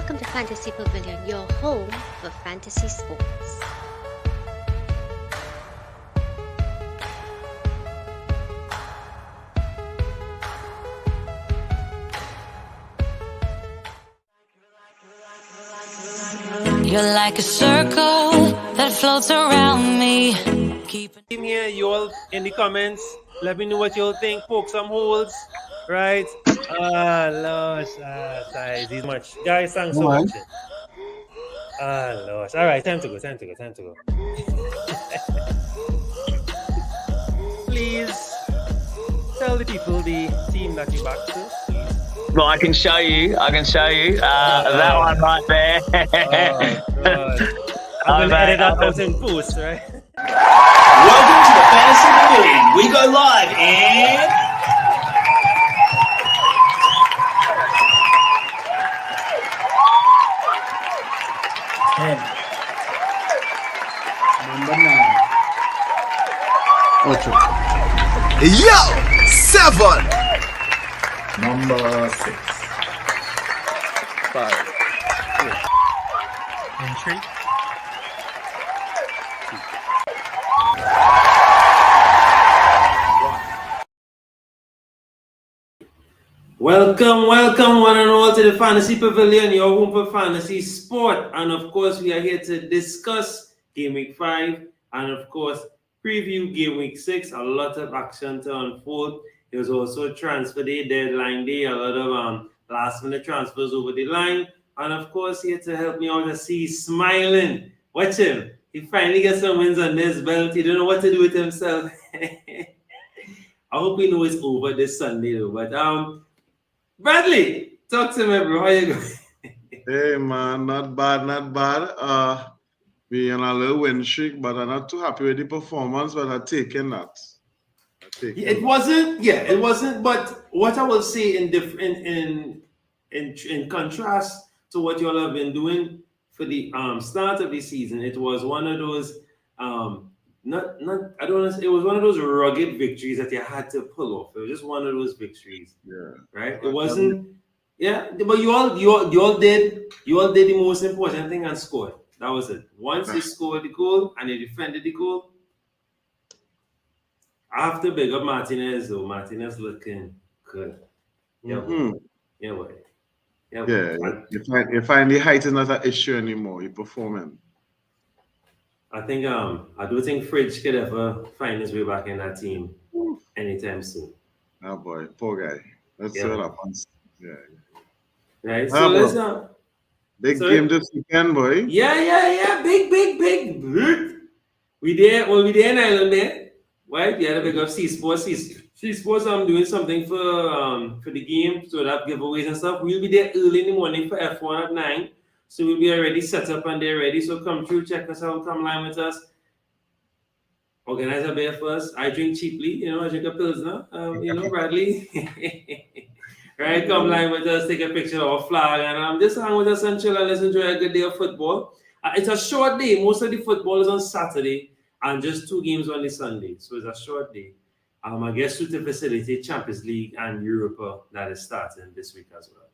Welcome to Fantasy Pavilion, your home for fantasy sports. You're like a circle that floats around me. Team here, you all in the comments. Let me know what you all think. Poke some holes, right? Losh, size. He's much. Guys, thanks for watching. Losh. All right, time to go. Please tell the people the team that you back to. Well, I can show you. That one right there. God. I'm going to edit that out in post, right? Welcome to the Fantasy Pavilion. We go live in 10. Number 9. 8. Yo! 7. Number 6. 5. Entry. Welcome one and all to the Fantasy Pavilion, your home for fantasy sport. And of course, we are here to discuss Game Week 5 and of course, preview Game Week 6. A lot of action to unfold. It was also transfer day, deadline day, a lot of last minute transfers over the line. And of course, here to help me out, I see he's smiling. Watch him. He finally gets some wins on this belt. He don't know what to do with himself. I hope he knows it's over this Sunday though. But Bradley, talk to me, bro. How you going? Hey man, not bad. We on a little win streak, but I'm not too happy with the performance, but I'm taking that. It wasn't. But what I will say in contrast to what you all have been doing for the start of the season, it was one of those it was one of those rugged victories that you had to pull off. It was just one of those victories. Yeah. Right? It wasn't but you all did the most important thing and scored. That was it. Once you scored the goal and you defended the goal, I have to big up Martinez though. Martinez looking good. Yeah, boy. You find the height is not an issue anymore. You're performing. I do think Fridge could ever find his way back in that team anytime soon. Oh boy, poor guy. Let's see what happens. Yeah. Right. So let's big game this weekend, boy. Yeah. Big. We there in Ireland there. Right? Yeah, the big up C Sports. C Sports doing something for the game, so that giveaways and stuff. We'll be there early in the morning for F1 at 9. So we'll be already set up and they're ready. So come through, check us out, come line with us. Organize a beer first. I drink cheaply, I drink a Pilsner, Bradley. Right, come line with us, take a picture of our flag, and just hang with us and chill and let's enjoy a good day of football. It's a short day. Most of the football is on Saturday and just 2 games on the Sunday. So it's a short day. I guess to facilitate Champions League and Europa that is starting this week as well.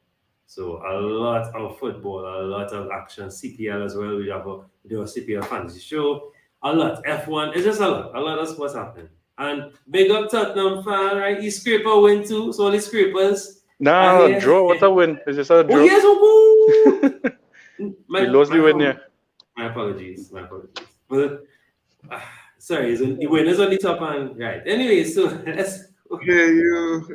So a lot of football, a lot of action. CPL as well. We have a CPL fantasy show. A lot. F1. It's just a lot of sports happening. And big up Tottenham fan, right? He scraper win too. So all the scrapers. No, draw. What a win. It's just a draw. Oh, yes. We lost the win, yeah. My apologies. But, sorry, the winner's on the top and right. Anyway, so let's go. Yeah, you.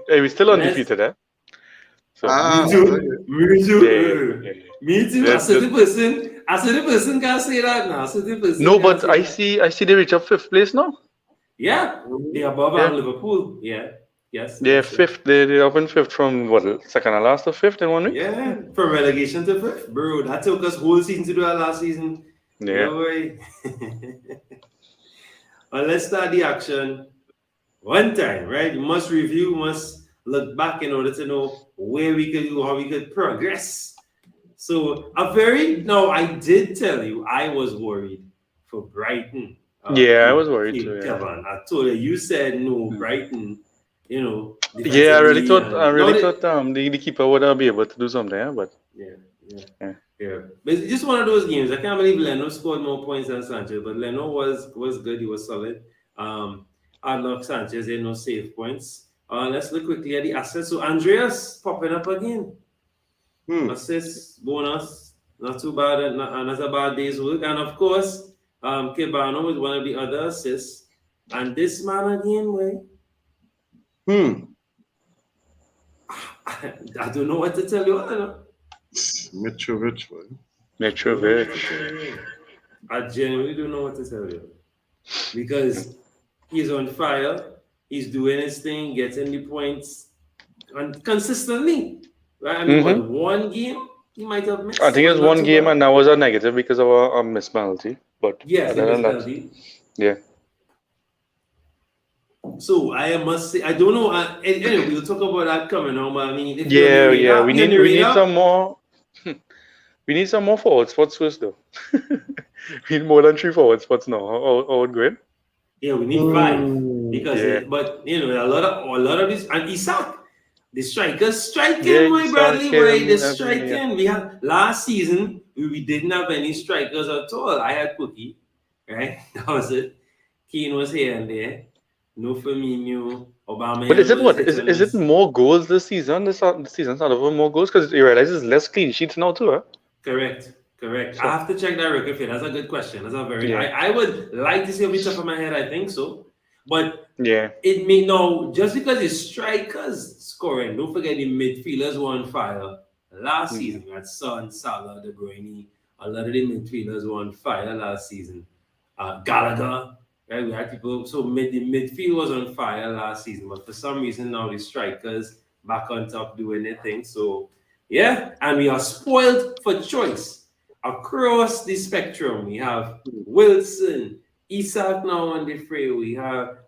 Hey, we're still undefeated, eh? So, me too. Me too. I said the person can't say that now. No, but I see they reach up 5th place now. Yeah, they're above Liverpool. Yeah. Yes. They're 5th. They're up in 5th from second and last to 5th in 1 week? Yeah, from relegation to 5th. Bro, that took us whole season to do that last season. Yeah. No way. Well, let's start the action one time, right? You must review, must look back in order to know where we could go, how we could progress. So I did tell you I was worried for Brighton. I was worried too. Yeah. Kevin, I told you said no, Brighton, Yeah, I really thought defensively, the keeper would be able to do something, yeah, but yeah. But it's just one of those games. I can't believe Leno scored more points than Sanchez, but Leno was good. He was solid. Unlock Sanchez, there no save points. Let's look quickly at the assets. So Andreas popping up again. Assists, bonus, not too bad, and that's a bad day's work. And of course, Kebano is one of the other assists. And this man again, way. I don't know what to tell you. Mitrovic, man. Mitrovic. I genuinely don't know what to tell you. Because he's on fire, he's doing his thing, getting the points, and consistently. Right? I mean, but one game he might have missed. I think it's one game, and that was a negative because of a missed penalty. But yes, the penalty. Yeah. So I must say, I don't know. Anyway, we'll talk about that coming on. But I mean, if we need some more. We need some more forward spots first, though. We need more than 3 forward spots now. How it going? Yeah, we need 5 because, but a lot of this, and Isak, the strikers striking, my Bradley, way the striking. We had last season we didn't have any strikers at all. I had Cookie, right? That was it. Keane was here and there. No Firmino, Obama. But is it what? Is it more goals this season? This season started with more goals because you realize it's less clean sheets now too, huh? Correct. I have to check that record. That's a good question. That's a very. I would like to see a bit top of my head. I think so, but it may just because it's strikers scoring. Don't forget the midfielders were on fire last season. We had Son, Salah, De Bruyne. A lot of the midfielders were on fire last season. Gallagher. Right, we had people. So the midfield was on fire last season, but for some reason now the strikers back on top doing their thing. So and we are spoiled for choice across the spectrum. We have Wilson, Isak now on the fray. We have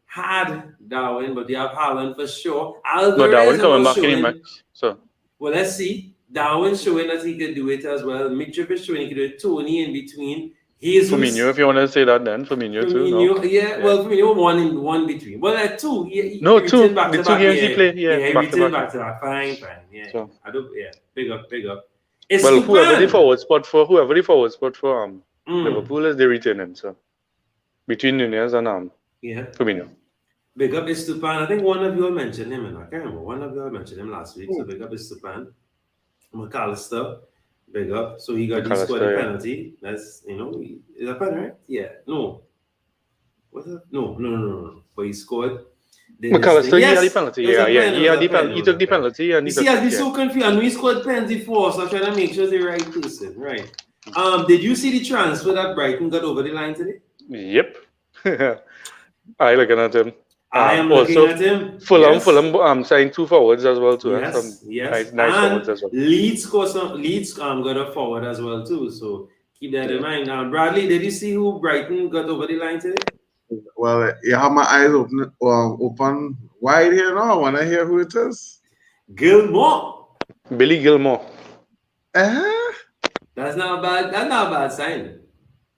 had Darwin, but they have Haaland for sure. But Darwin coming back in match. So let's see. Darwin showing that he could do it as well. Mitrovic showing he could do it. Tony in between. Firmino, if you want to say that, then Firmino too. No? Firmino one between. Well, 2. Two. The 2 games he played. He returned back to back. Fine. Yeah. So, big up. Whoever the forward spot for Liverpool is they returning. So between Nunez and Firmino. Big up Estupan. I think one of you all mentioned him, and I can't remember. One of you all mentioned him last week. So big up Estupan. McAllister. Big up. So he scored a penalty. That's is a penalty, right? Yeah. No. What's that? No. But he scored. McAllister, he had the penalty. He took the penalty and he I'd be so confused. I know he scored penalty for, so I'm trying to make sure it's the right person. Right. Did you see the transfer that Brighton got over the line today? Yep. I looking at him. I am looking at him. Fulham signed 2 forwards as well too. Yes. Nice forwards as well. Leeds got a forward as well too. So keep that in mind. Bradley, did you see who Brighton got over the line today? Well, you have my eyes open wide here now. I want to hear who it is. Billy Gilmore. That's not a bad sign.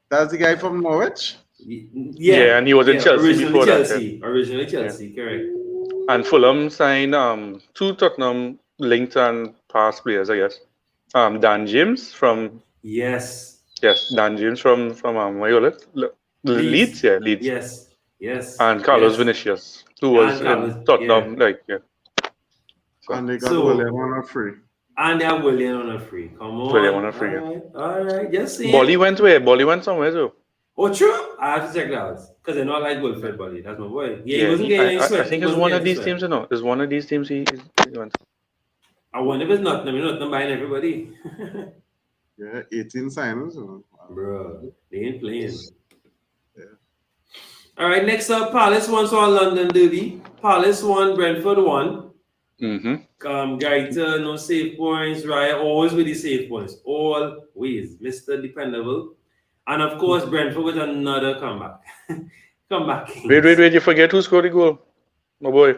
That's the guy from Norwich? Yeah, and he was in Chelsea before that. Originally Chelsea, correct. And Fulham signed 2 Tottenham linked and past players, I guess. Dan James from Dan James from where you live? Leeds. Yes. And Carlos Vinicius, who was in Tottenham, And they got William on a free. And they have William on a free. Come on. William on a free. All right. Just see. Bolly went where? Bolly went somewhere too. Oh, true. I have to check that out because I know I like Wilfred Bolly. That's my boy. Yeah, he wasn't getting any sweat. I think it's one of these teams. It's one of these teams he went. I wonder if it's not. I mean, not buying everybody. 18 signings. Bro, they ain't playing. All right, next up, Palace won our London derby. Palace won, Brentford won. Gaita, no save points. Raya, always with the save points. Always. Mr. Dependable. And of course, Brentford with another comeback. Wait, you forget who scored the goal? My boy.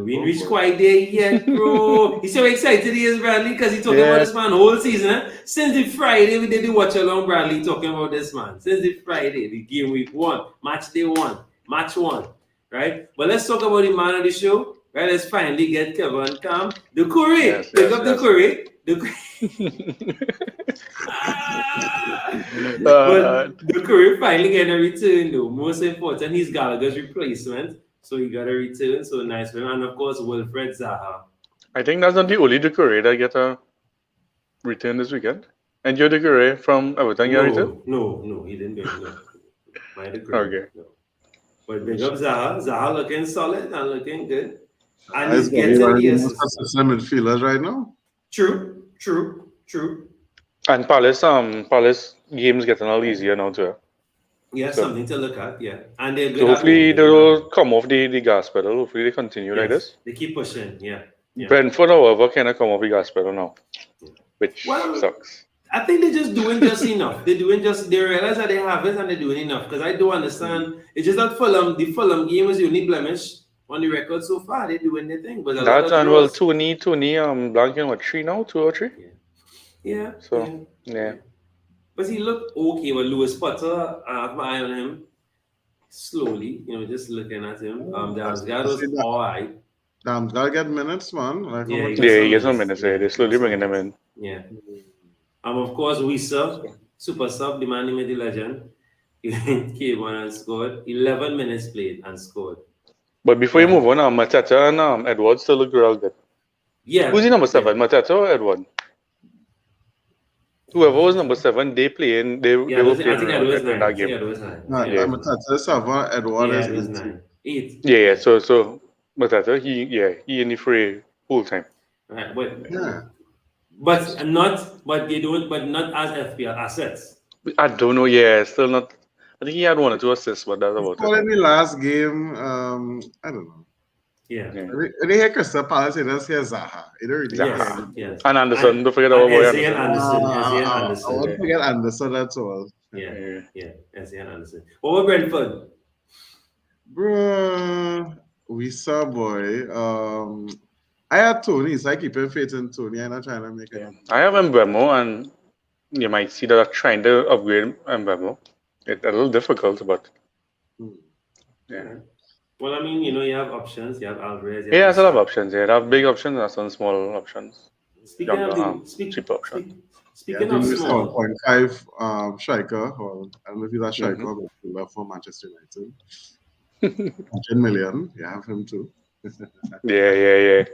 We ain't reached quite there yet, bro. He's so excited he is, Bradley, because he talking about this man whole season. Since the Friday, we did the watch along, Bradley, talking about this man. Since the Friday, the game week 1, match day 1, match 1, right? But let's talk about the man of the show, right? Right, let's finally get Kevin Cam. The Curry, Yes, pick yes, up the yes. Curry. But the Curry finally getting a return though. Most important, he's Gallagher's replacement. So he got a return, so nice for him. And of course, Wilfred Zaha. I think that's not the only Ducouré that get a return this weekend. And your Ducouré from Everton get a return? No, he didn't get no. My Ducouré. Okay. No. But big up Zaha. Zaha looking solid and looking good. And He's he's getting one of the the most assists. consistent midfielders right now. True. And Palace games getting a little easier now too. Yeah, So- something to look at, yeah. And they're good So at hopefully home. they will come off the gas pedal. Hopefully they continue like this. They keep pushing, yeah. Brentford, however, cannot come off the gas pedal now, which sucks. I think they're just doing just enough. They realize that they have it and they're doing enough. Because I do understand. It's just that the Fulham game was the only blemish on the record so far. They're doing their thing. But That and well, Tony, blanking what 3 now, 2 or 3. Yeah. So yeah. But he looked okay with Lewis Potter. I have my eye on him slowly, just looking at him. Damsgaard was all right. Damsgaard get minutes, man. Like, Yeah, he gets some minutes. They're slowly bringing them in. Yeah. Of course, super sub, the man who made the legend, he came on and scored. 11 minutes played and scored. But before you move on, Matata and Edward still look real good. Yeah. Who's the number 7, Matata or Edward? Whoever was number 7, they were playing in that game. Edward is 8. Yeah. So Matata, he in the fray full time. Right, but not as FPL assets. I don't know. Yeah, still not. I think he had 1 or 2 assists, but that's about it. in the last game, I don't know. Yeah. When they hear Crystal Palace, they just hear Zaha. You don't really Zaha. Yes. And Anderson, don't forget our boy Anderson. I won't forget Anderson, that's all. Yeah. Anderson. What about Brentford? Bro, we saw boy. I had Tony, so I keep faith in Tony. I'm not trying to make it. I have Mbemo, and you might see that I'm trying to upgrade Mbemo. It's a little difficult, but yeah. Well, I mean, you have options. You have Alvarez. Yeah, I still have options. Yeah, I have big options and some small options. Speaking cheap options. Speaking of small, 7.5 striker, or I don't know if he's a striker, but for Manchester United. 100 million. You have him too. Yeah.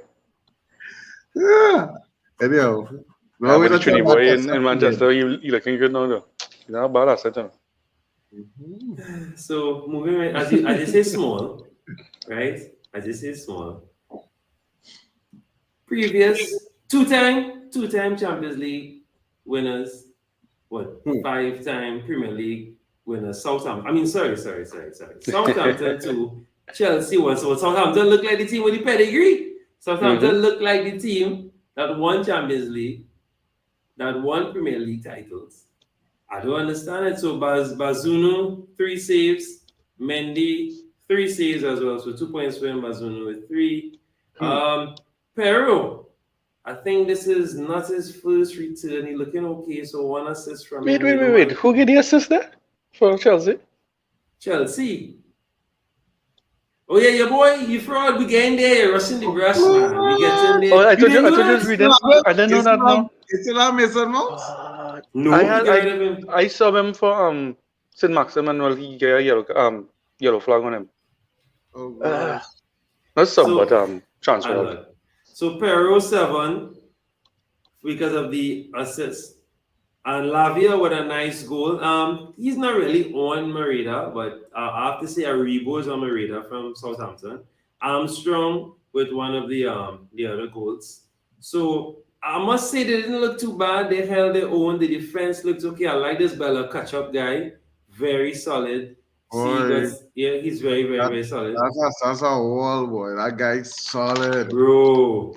Anyhow, no, with the Trini boy in Manchester, he looking good now though. He's not a bad asset. So moving right, as you say small, right? As you say small. Previous two-time Champions League winners, 5-time Premier League winners, Southampton. Southampton 2, Chelsea 1. So Southampton look like the team with the pedigree. Southampton look like the team that won Champions League, that won Premier League titles. I don't understand it. So Bazunu, 3 saves. Mendy, 3 saves as well. So 2 points for him. Bazunu with 3. Pero, I think this is not his first return. He's looking okay. So 1 assist from him. Wait. Who get the assist there for Chelsea? Chelsea. Oh yeah, your boy, you fraud. We getting there. You're rushing the grass, man. We get in there. Oh, I told you reading. I didn't know that now. It's not Mason Mount? No, I saw him for St. Maxim, and he got a yellow flag on him. Oh, God. Not some, but transfer. So Pero 7 because of the assist. And Lavia with a nice goal. He's not really on my radar, but I have to say Aribo is on my radar from Southampton. Armstrong with one of the other goals. So I must say they didn't look too bad. They held their own. The defense looked okay. I like this Bella catch-up guy. Very solid. He's very, very, very solid. That's a wall, boy. That guy's solid. Bro.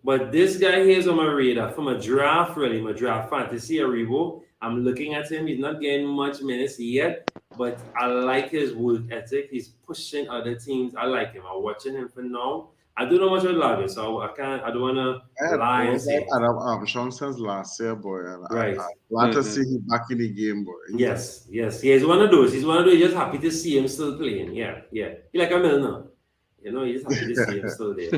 But this guy here is on my radar from a draft, really, my draft fantasy, Aribo. I'm looking at him. He's not getting much minutes yet, but I like his work ethic. He's pushing other teams. I like him. I'm watching him for now. I don't know much about Lavia, so I don't want to lie and say. Adam Armstrong since last year, boy. And right. I want to see him back in the game, boy. Yes. He's one of those. He's just happy to see him still playing. Yeah. He's like a Milner. You know, he's happy to see him still there.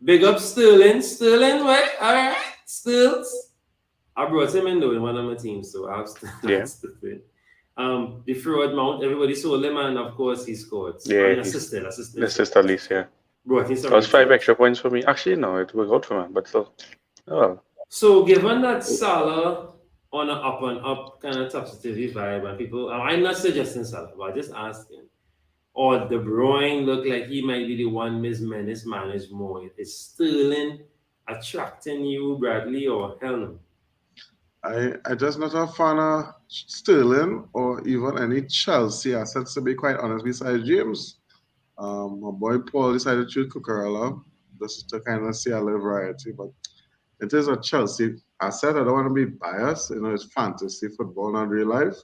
Big up Sterling. Sterling, right? All right. Stills. I brought him in though in one of my teams, so I have Sterling. The fraud mount, everybody sold him, and of course he scored. So, yeah, assisted at least, yeah. Bro, that was 5 extra points for me. Actually, no, it worked out for me, but still. Oh well. So given that Salah on an up and up kind of topsy-turvy vibe, and people, I'm not suggesting Salah, but I just asking. Or De Bruyne look like he might be the one mismanaged more. Is Sterling attracting you, Bradley, or hell no? I just not a fan of Sterling or even any Chelsea assets, to be quite honest, besides James. My boy Paul decided to choose Cucurella just to kind of see a little variety, but it is a Chelsea asset. I don't want to be biased. You know, it's fantasy football, not real life.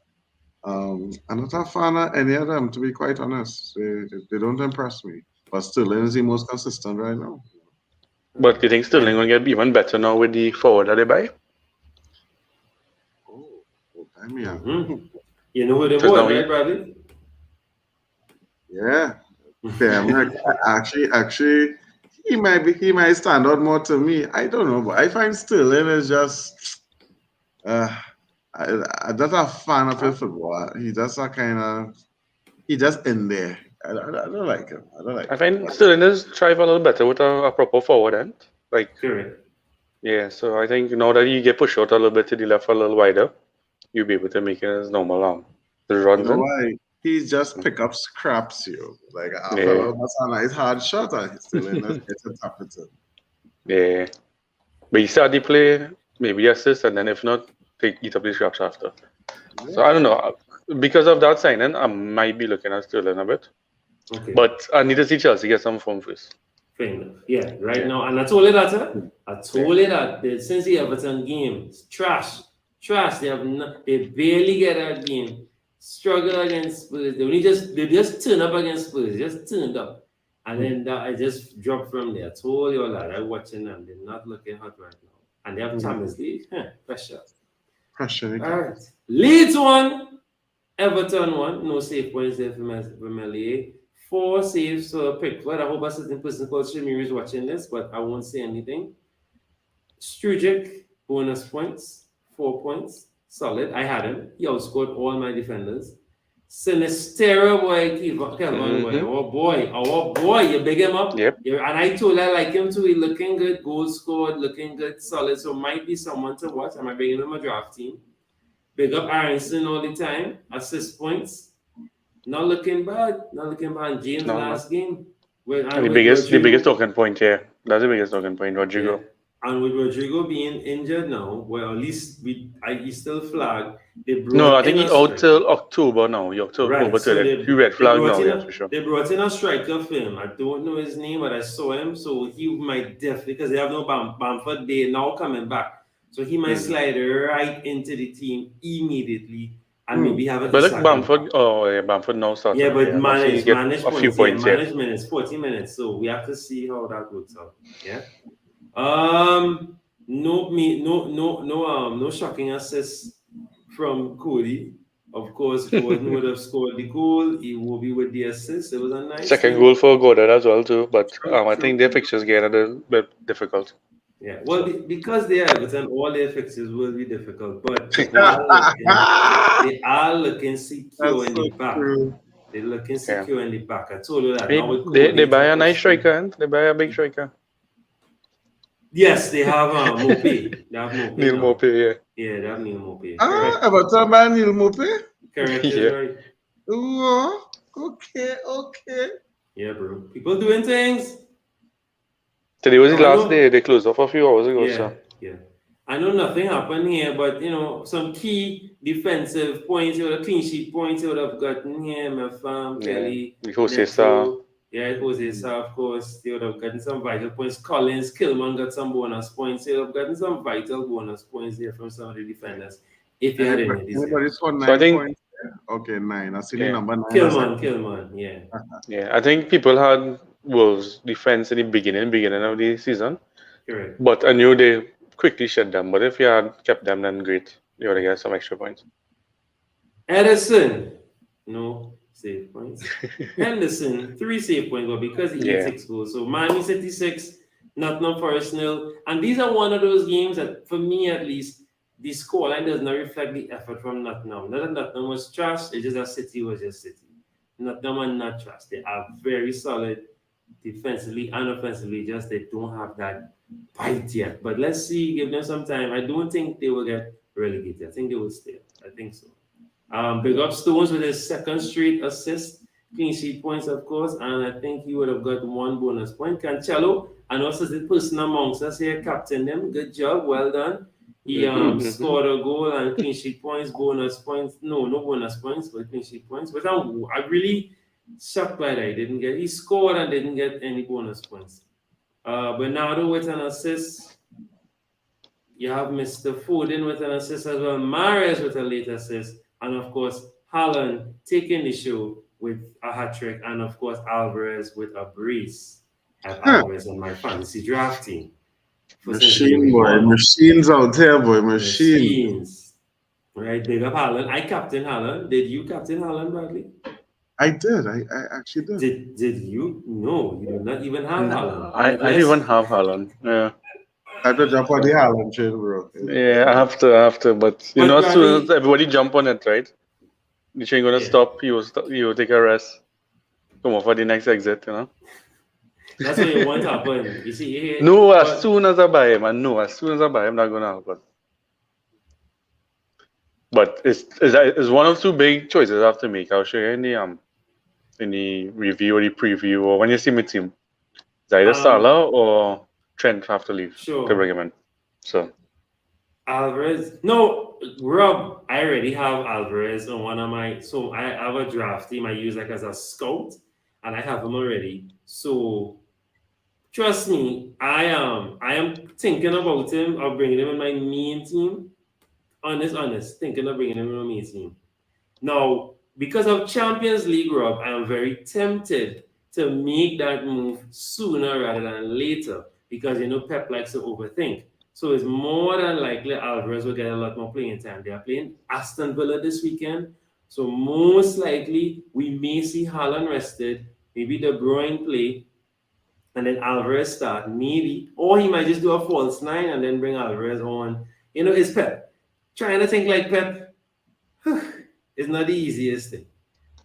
I'm not a fan of any of them, to be quite honest. They don't impress me. But Sterling is the most consistent right now. But do you think Sterling will get even better now with the forward that they buy? You know who they bought, right, Bradley? Yeah. Actually, he might stand out more to me. I don't know, but I find Sterling is just I'm not a fan of his football. He just a kind of he just in there. I don't like him. I find Sterling is thrive a little better with a proper forward end. Like correct. Yeah, so I think now that you get pushed out a little bit to the left a little wider, you'll be able to make it as normal the runs. You know why? He just pick up scraps, like after a nice hard shot, and still in it's a tap it in. Yeah, but you start the play, maybe assist, and then if not, eat up the scraps after. Yeah. So I don't know. Because of that signing, I might be looking at Sterling a bit. Okay. But I need to see Chelsea get some form first. Fair enough. Yeah, now, and I told you that. I told you that since the Everton game, it's trash. They barely get that game. Struggle against Spurs. They just turn up against Spurs. Just turned up, and then I just dropped from there. I told you all that. I'm watching them. They're not looking hot right now, and they have Champions League. Pressure. All right. Leeds won. Everton won. No safe points there for MLA. 4 saves for Pickford. I hope a certain person called Shamir is watching this, but I won't say anything. Strujic, bonus points, 4 points. Solid. I had him. He outscored all my defenders. Sinistero boy, Kelvin boy. Our boy. You big him up. Yep. And I told I like him too. He looking good. Goal scored. Looking good. Solid. So might be someone to watch. I might bring him in my draft team. Big up Aronson all the time. Assist points. Not looking bad. James last game. The biggest talking point here. That's the biggest talking point, Rodrigo. Yeah. And with Rodrigo being injured now, well, at least he's still flagged. No, I think he's out till October now. October till the red flag now, yeah, for sure. They brought in a striker for him. I don't know his name, but I saw him. So he might definitely, because they have no Bamford, they now coming back. So he might slide right into the team immediately and maybe have a. But look, Bamford now starts. Yeah, but manage a few points. Manage minutes, 40 minutes. So we have to see how that works out. Yeah. No shocking assists from Cody. Of course, Gordon would have scored the goal. He will be with the assist. It was a nice second goal for Gordon as well too. But I think their fixtures get a little bit difficult. Yeah, well, because they are Everton, all their fixtures will be difficult. But they are looking secure in the back. They're looking secure in the back. I told you that. They buy a nice striker and they buy a big striker. Yes, they have Mopé. They have Mopé. Neil Mopé, yeah. Yeah, they have Neil Mopé. Everton by Neil Mopé? Correct, right. Ooh, okay. Yeah, bro. People doing things. Today was the last day. They closed off a few hours ago. Yeah. I know nothing happened here, but some key defensive points, the clean sheet points you would have gotten here, Mefam, Kelly. Jose Sa. Yeah, Jose Sa, of course. They would have gotten some vital points. Collins, Kilman got some bonus points. They would have gotten some vital bonus points there from some of the defenders. If you had any of these. Everybody's for 9 points. Okay, 9. I see the number 9. Kilman, yeah. Yeah, I think people had Wolves defense in the beginning of the season. Correct. But I knew they quickly shut them. But if you had kept them, then great. You would have got some extra points. Edison. No. save points. Henderson, 3 save points, but because he had 6 goals. So Man City 6, Nottingham Forest 0. And these are one of those games that, for me at least, the scoreline does not reflect the effort from Nottingham. Not that Nottingham was trash, it's just that City was just City. Nottingham are not trash. They are very solid defensively and offensively, just they don't have that bite yet. But let's see, give them some time. I don't think they will get relegated. I think they will stay. I think so. Big up Stones with his second straight assist, clean sheet points, of course, and I think he would have got 1 bonus point. Cancelo, and also the person amongst us here, captain them. Good job, well done. He scored a goal and clean sheet points, bonus points. No bonus points, but clean sheet points. But I'm really shocked by that. He scored and didn't get any bonus points. Bernardo with an assist. You have Mr. Foden with an assist as well. Mahrez with a late assist. And of course, Haaland taking the show with a hat-trick. And of course, Alvarez with a brace. I have Alvarez on my fantasy draft team. Machine, boy. Machines out there, boy. Machines. Right, big up Haaland. I captain Haaland. Did you captain Haaland, Bradley? I did. I actually did. Did you? No, you do not even have Haaland. I didn't even have Haaland. Yeah. I have to jump on the Haaland train, bro. Yeah, I have to. But you know, as soon as everybody jump on it, right? You ain't gonna stop. You will take a rest. Come on for the next exit, you know. That's what you want to happen. You see, no, as soon as I buy him, as soon as I buy him, not gonna happen. But it's one of two big choices I have to make. I'll show you in the review or the preview or when you see my team. It's either Salah or Trent have to leave to bring him in. So Alvarez. No, Rob, I already have Alvarez on one of my. So I have a draft team I use like as a scout, and I have him already. So trust me, I am thinking about him of bringing him in my main team. Honest, thinking of bringing him in my main team. Now, because of Champions League, Rob, I am very tempted to make that move sooner rather than later because Pep likes to overthink. So it's more than likely Alvarez will get a lot more playing time. They are playing Aston Villa this weekend. So most likely we may see Haaland rested, maybe De Bruyne play, and then Alvarez start, maybe. Or he might just do a false 9 and then bring Alvarez on. It's Pep. Trying to think like Pep is not the easiest thing.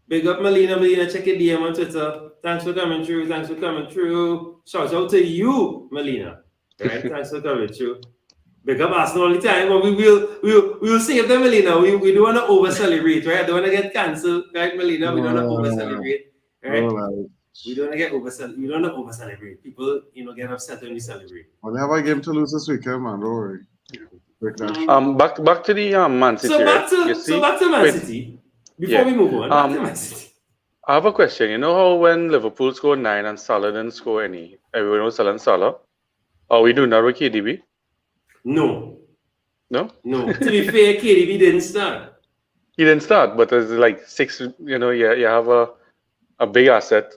Big up Melina, check your DM on Twitter. Thanks for coming through. Shout out to you, Melina. Right? Thanks for coming through. Big up Arsenal all the time, but we'll save them, Melina. We don't want to over celebrate, right? Don't want to get cancelled, right, Melina? We don't want to over celebrate, right? We don't want to get over celebrate. People, get upset when we celebrate. Well, have a game to lose this weekend, man. Don't worry. Back to the Man City. So back to Man City. Before we move on, back to Man City. I have a question. You know how when Liverpool scored 9 and Salah didn't score any, everyone was selling Salah? Are we doing that with KDB? No. No? No. To be fair, KDB didn't start. He didn't start, but there's like 6, you have a big asset,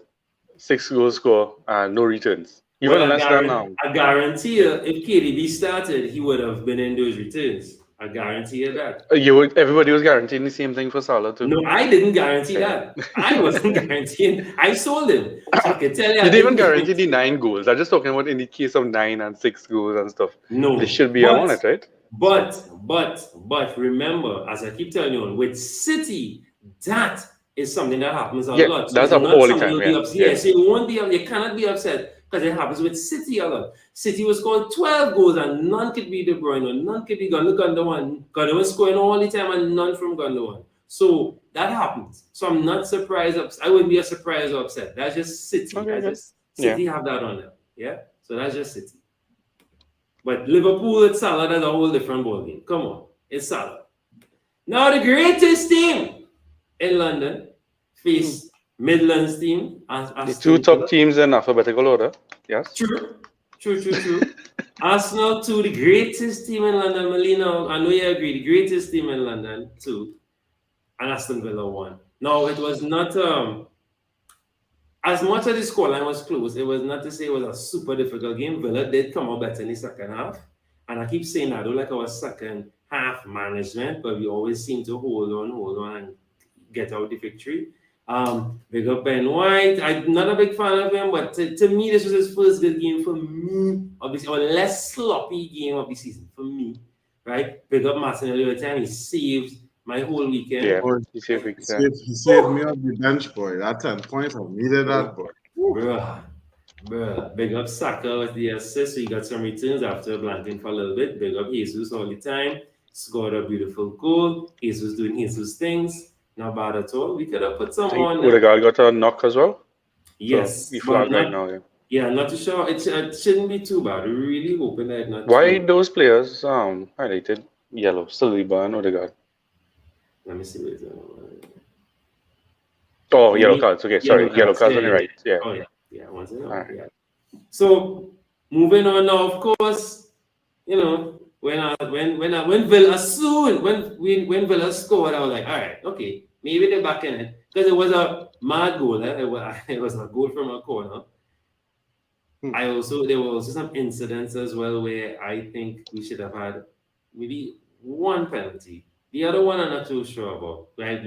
6 goals score, and no returns. Even less than now. I guarantee you, if KDB started, he would have been in those returns. I guarantee you that. Everybody was guaranteeing the same thing for Salah too. No, I didn't guarantee that. I wasn't guaranteeing. I sold him. So I can tell you. You didn't even guarantee the 9 goals. I'm just talking about in the case of 9 and 6 goals and stuff. No, they should be on it, right? But remember, as I keep telling you, with City, that is something that happens a lot. So that's all the time. So you won't be. You cannot be upset. Because it happens with City a lot. City was scoring 12 goals and none could be De Bruyne or none could be Gundogan. Gundogan was scoring all the time and none from Gundogan. So that happens. So I'm not surprised. I wouldn't be surprised or upset. That's just City. City have that on them. Yeah? So that's just City. But Liverpool, it's Salah. That's a whole different ballgame. Come on. It's Salah. Now the greatest team in London face Midlands team. The 2 top teams in alphabetical order. Yes. True. Arsenal 2, the greatest team in London. Melina, I know you agree. The greatest team in London 2, and Aston Villa 1. No, it was not. As much as the scoreline was close, it was not to say it was a super difficult game. Villa did come out better in the second half, and I keep saying that I don't like our second half management, but we always seem to hold on, and get out the victory. Big up Ben White. I'm not a big fan of him, but to me, this was his first good game for me, obviously, or less sloppy game of the season for me, right? Big up Martinelli every time he saved my whole weekend. Yeah, he saved me on the bench, boy. That 10 points, I needed that, boy. Bruh. Big up Saka with the assist. So he got some returns after blanking for a little bit. Big up Jesus all the time. Scored a beautiful goal. Jesus doing Jesus things. Not bad at all. We could have put someone. Odegaard got a knock as well. Yes. So he flagged right now. Yeah. Yeah, not too sure. It shouldn't be too bad. We're really hoping that not. Why those players highlighted yellow? Saliba and Odegaard. Let me see what it's Oh, yellow cards. Okay, sorry. Yellow cards on the right. Yeah. Oh, yeah. Once in a while. Yeah. So moving on now, of course, you know, when Villa scored, I was like, all right, okay, maybe they're back in it, because it was a mad goal. It was a goal from a corner. There were also some incidents as well where I think we should have had maybe one penalty. The other one I'm not too sure about. Right?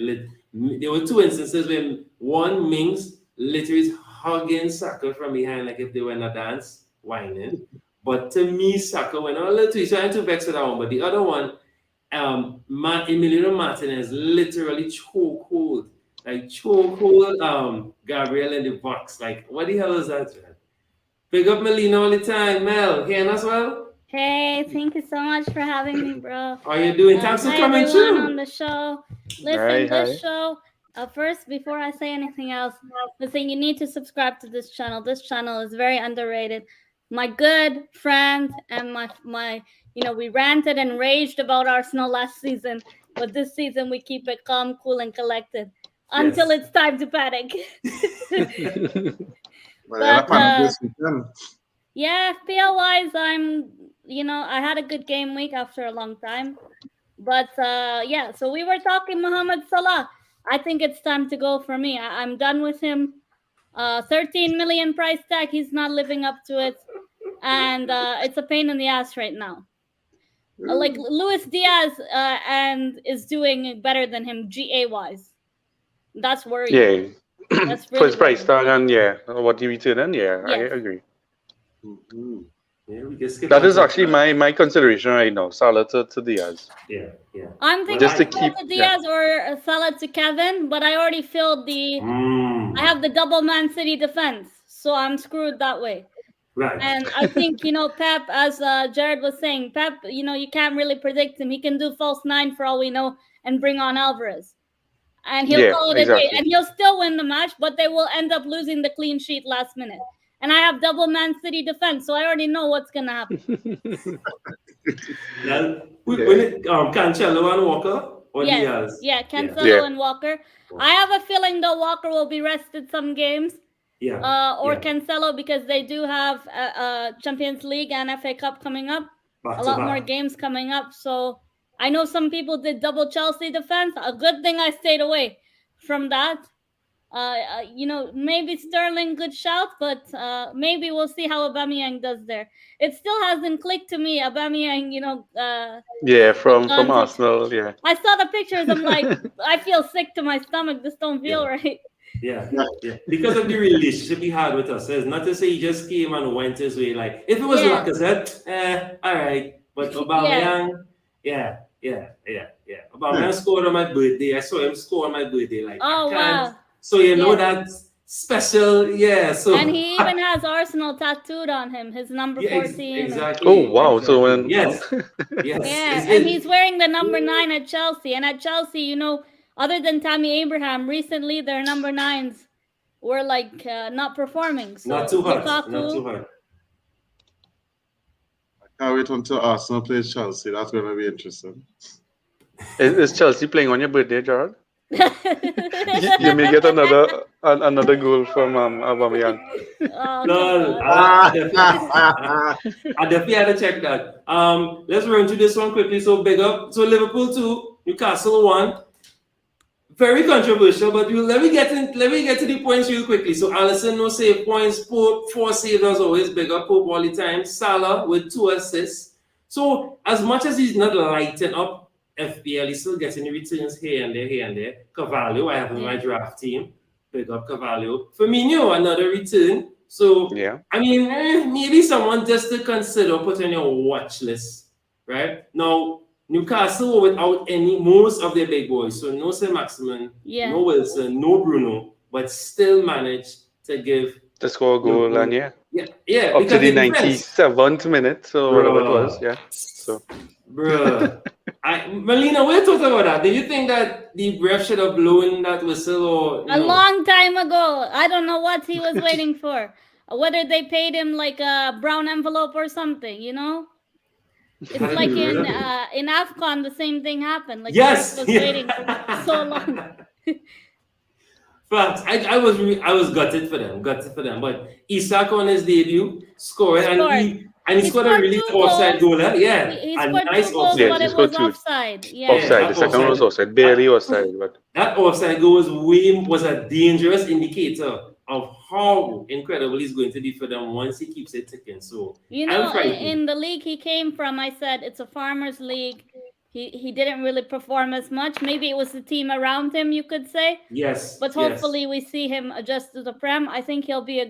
There were two instances where one Mings literally is hugging Saka from behind like if they were in a dance, whining. But to me, Saka went a little too, so I had to vex with that one. But the other one, Emiliano Martinez literally chokehold Gabriel in the box. Like, what the hell is that, man? Big up Melina all the time. Mel, hearing us well? Hey, thank you so much for having me, bro. How you doing? Thanks for coming through. on the show. Listen, this show, first, before I say anything else, listen, you need to subscribe to this channel. This channel is very underrated. My good friend and my we ranted and raged about Arsenal last season, but this season we keep it calm, cool, and collected until it's time to panic. Yeah, FPL wise, I had a good game week after a long time. But so we were talking Mohamed Salah. I think it's time to go for me. I'm done with him. 13 million price tag. He's not living up to it. And it's a pain in the ass right now. Like Luis Diaz and is doing better than him GA wise. That's worrying. Yeah. That's really for his price tag and what you return in, I agree. Mm-hmm. Yeah, that is actually my consideration right now. Salah to Diaz. Yeah. I'm thinking just to keep Diaz or Salah to Kevin, but I already filled I have the double Man City defense, so I'm screwed that way. Right. And I think Pep, as Jared was saying, Pep, you can't really predict him. He can do false nine for all we know and bring on Alvarez. And he'll call it a day, and he'll still win the match, but they will end up losing the clean sheet last minute. And I have double Man City defense, so I already know what's gonna happen. Cancelo and Walker or Diaz? Yeah, Cancelo and Walker. I have a feeling though Walker will be rested some games. Cancelo, because they do have Champions League and FA Cup coming up. A lot more games coming up, so. I know some people did double Chelsea defense. A good thing I stayed away from that. Maybe Sterling, good shout, but maybe we'll see how Aubameyang does there. It still hasn't clicked to me, Aubameyang, from Arsenal, yeah. I saw the pictures, I'm like, I feel sick to my stomach. This don't feel right. Yeah. Because of the relationship he had with us. It's not to say he just came and went his way. Like, if it was Lacazette, all right. But Aubameyang, yeah. Aubameyang scored on my birthday. I saw him score on my birthday. Like, wow. So that's special. Yeah. So and he even has Arsenal tattooed on him, his number 14. Exactly. Oh wow. Exactly. So when yes. And he's wearing the number 9 at Chelsea. And at Chelsea, other than Tammy Abraham, recently their number 9s were like not performing. So not too hard. I can't wait until Arsenal plays Chelsea. That's going to be interesting. Is Chelsea playing on your birthday, Gerard? You may get another goal from Aubameyang. I definitely had to check that. Let's run through this one quickly. So big up. So Liverpool 2, Newcastle 1. Very controversial, but let me get to the points real quickly. So Alisson, no save points. Pope, 4 saves as always. Big up Pope all the time. Salah with 2 assists. So as much as he's not lighting up FPL, he's still getting the returns here and there. Cavallo, I have in my draft team. Pick up Cavallo. Firmino, another return. So, Yeah. I mean, maybe someone just to consider put on your watch list, right? Now, Newcastle without most of their big boys. So, no Sir Maximin, no Wilson, no Bruno, but still managed to give to score a goal and yeah, up to the 97th minute, so whatever it was, yeah. So, bro, Melina, what do you thought about that? Do you think that the ref should have blown that whistle or a long time ago? I don't know what he was waiting for. Whether they paid him like a brown envelope or something, you know? It's like in AFCON, the same thing happened. Like yes, was waiting for so long. Facts. I was gutted for them. But Isak on his debut scored. And he scored a really offside goal. Yeah, he scored nice 2 goals, but it was offside. Yeah, offside. The second one was offside, barely offside. But that offside goal was a dangerous indicator of how incredible he's going to be for them once he keeps it ticking. So you know, in the league he came from, I said it's a farmers' league. He didn't really perform as much. Maybe it was the team around him, you could say. Yes. But hopefully we see him adjust to the Prem. I think he'll be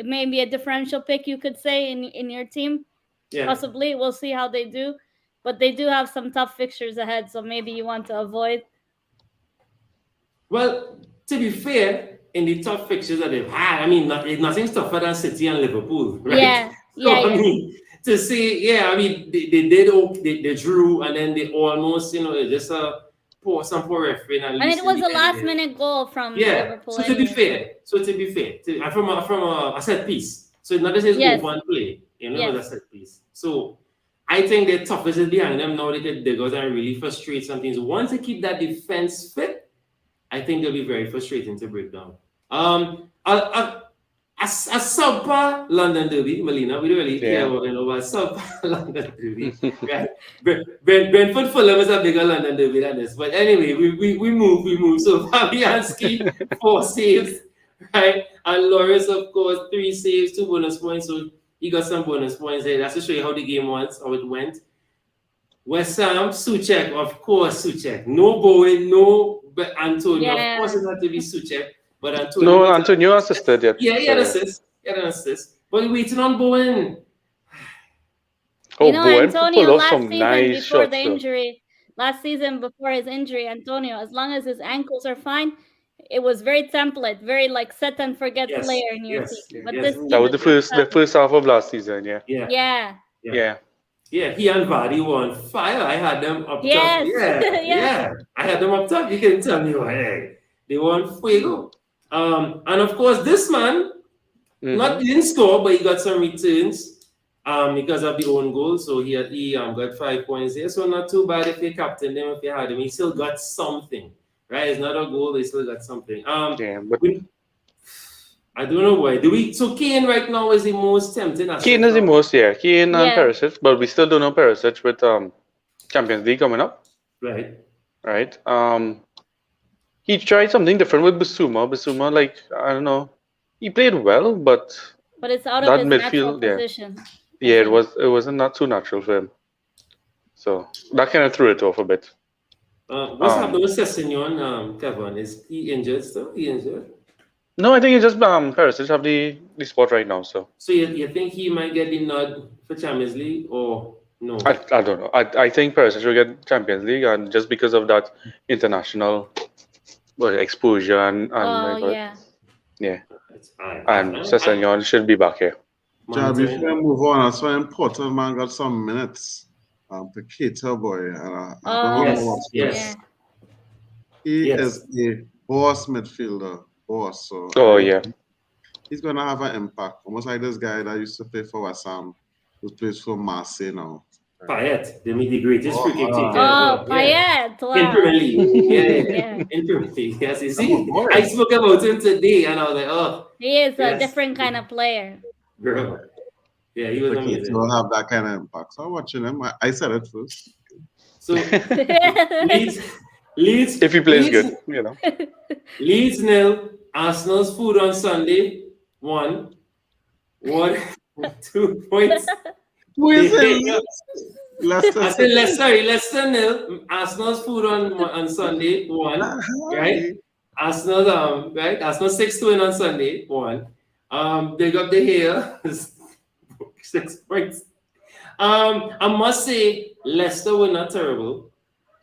maybe a differential pick, you could say, in your team. Yeah. Possibly. We'll see how they do. But they do have some tough fixtures ahead, so maybe you want to avoid. Well, to be fair, in the tough fixtures that they've had, I mean, nothing's tougher than City and Liverpool, right? Yeah. So, I mean, to say, I mean, they drew, and then they almost, just some poor referee. And it was a last-minute goal from Liverpool. So to be fair, and from a set piece. So it's not just his open play, it was a set piece. So I think the toughest is behind them now. They can dig out and really frustrate some things. Once they keep that defense fit, I think they'll be very frustrating to break down. A subpar London derby, Melina, we don't really care about a subpar London derby. Right? Brentford Fulham is a bigger London derby than this. But anyway, we move. So Fabianski, 4 saves, right? And Loris, of course, 3 saves, 2 bonus points. So he got some bonus points there. That's to show you how the game was, how it went. West Ham, Souček, of course, Souček. No Bowen, no Antonio. Of course, it had to be Souček. But Antonio assisted yet. Yeah, he had an assist. But we're waiting on Bowen. Bowen Antonio last season before his injury, Antonio, as long as his ankles are fine, it was very template, very like set and forget player in your team. But that was the first half of last season, Yeah. Yeah, he and Vardy were on fire. I had them up top. Yeah. I had them up top. You can tell me why. They were on fuego. And of course, this man didn't score, but he got some returns because of the own goal. So he got 5 points there. So not too bad if you captained him, if you had him. He still got something, right? It's not a goal, they still got something. But I don't know why. So Kane right now is the most tempting. Kane is the most, Kane and Perisic, but we still don't know Perisic with Champions League coming up. Right. He tried something different with Bissouma. Bissouma, like, I don't know, he played well, but it's out of his midfield position. Yeah, it wasn't not too natural for him. So that kind of threw it off a bit. What's happened with Sessegnon, Kevin? Is he injured still? No, I think it's just Perisic have the spot right now. So you think he might get the nod for Champions League or no? I don't know. I think Perisic will get Champions League, and just because of that international exposure and and Sessegnon should be back here. Before we move on, I saw important man got some minutes. Paqueta boy. He is a boss midfielder. So he's gonna have an impact. Almost like this guy that used to play for West Ham, who plays for Marseille now. Payet, the greatest free kick taker. Payet, wow. In Premier League. In Premier League. Yes, you see, I spoke about him today, and I was like, he is a different kind of player. Girl. Yeah, he was amazing. He will have that kind of impact. So I'm watching him. I said it first. So Leeds. If he plays good, Leeds 0. Arsenal's food on Sunday 1. 2 points. Who is it? Leicester 0. Arsenal's food on Sunday 1. Right. Arsenal, right? Arsenal 6-2 on Sunday, one. They got the hair, 6 points. I must say, Leicester were not terrible,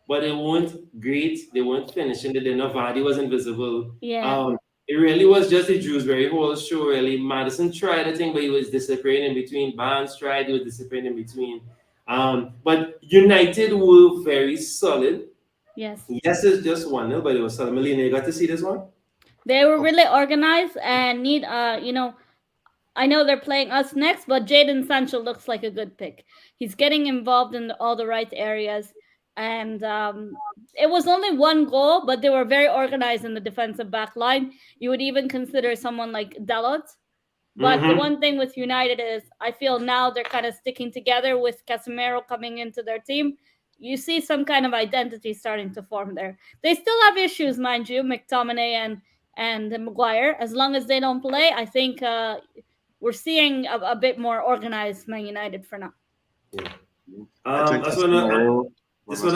but they weren't great. They weren't finishing. Vardy was invisible. Yeah. It really was just the Dewsbury whole show, really. Madison tried a thing, but he was disappearing in between. Barnes tried, he was disappearing in between. But United were very solid. Yes. Yes, it's just 1-0, but it was solid. Melina, you got to see this one? They were really organized and need, I know they're playing us next, but Jadon Sancho looks like a good pick. He's getting involved in all the right areas. And it was only 1 goal, but they were very organized in the defensive back line. You would even consider someone like Dalot. But the one thing with United is I feel now they're kind of sticking together with Casemiro coming into their team. You see some kind of identity starting to form there. They still have issues, mind you, McTominay and Maguire. As long as they don't play, I think we're seeing a bit more organized Man United for now. Yeah. I just want to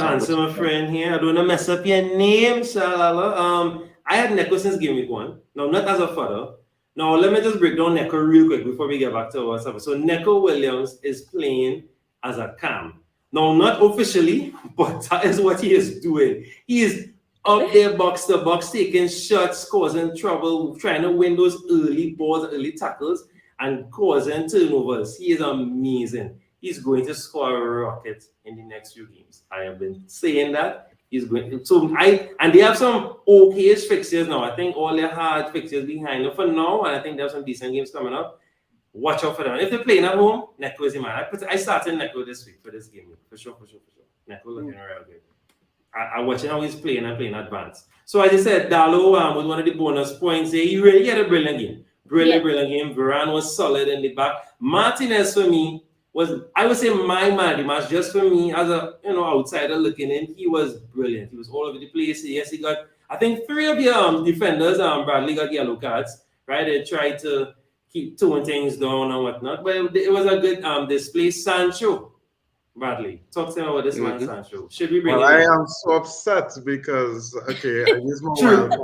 answer my friend here. I don't want to mess up your name, Salah. I had Neko since game week 1. No, not as a father. Now, let me just break down Neko real quick before we get back to our stuff. So, Neko Williams is playing as a cam. Now, not officially, but that is what he is doing. He is up there box to box, taking shots, causing trouble, trying to win those early balls, early tackles, and causing turnovers. He is amazing. He's going to score a rocket in the next few games. I have been saying that. He's going to, and they have some okay-ish fixtures now. I think all their hard fixtures behind them for now, and I think they have some decent games coming up. Watch out for them. If they're playing at home, Neko is in man. I started Neko this week for this game. For sure. Neko looking real good. I watching how he's playing and playing advanced. So as I said, Dalo was one of the bonus points. He really had a brilliant game. Brilliant game. Varane was solid in the back. Martinez for me was, I would say, my man of the match. Just for me as a outsider looking in, he was brilliant. He was all over the place. Yes, he got, I think 3 of your defenders, Bradley got yellow cards. Right, they tried to keep towing things down and whatnot, but it was a good display. Sancho, Bradley, talk to me about this man, Sancho. Should we bring him in? I am so upset because, I use my wild card.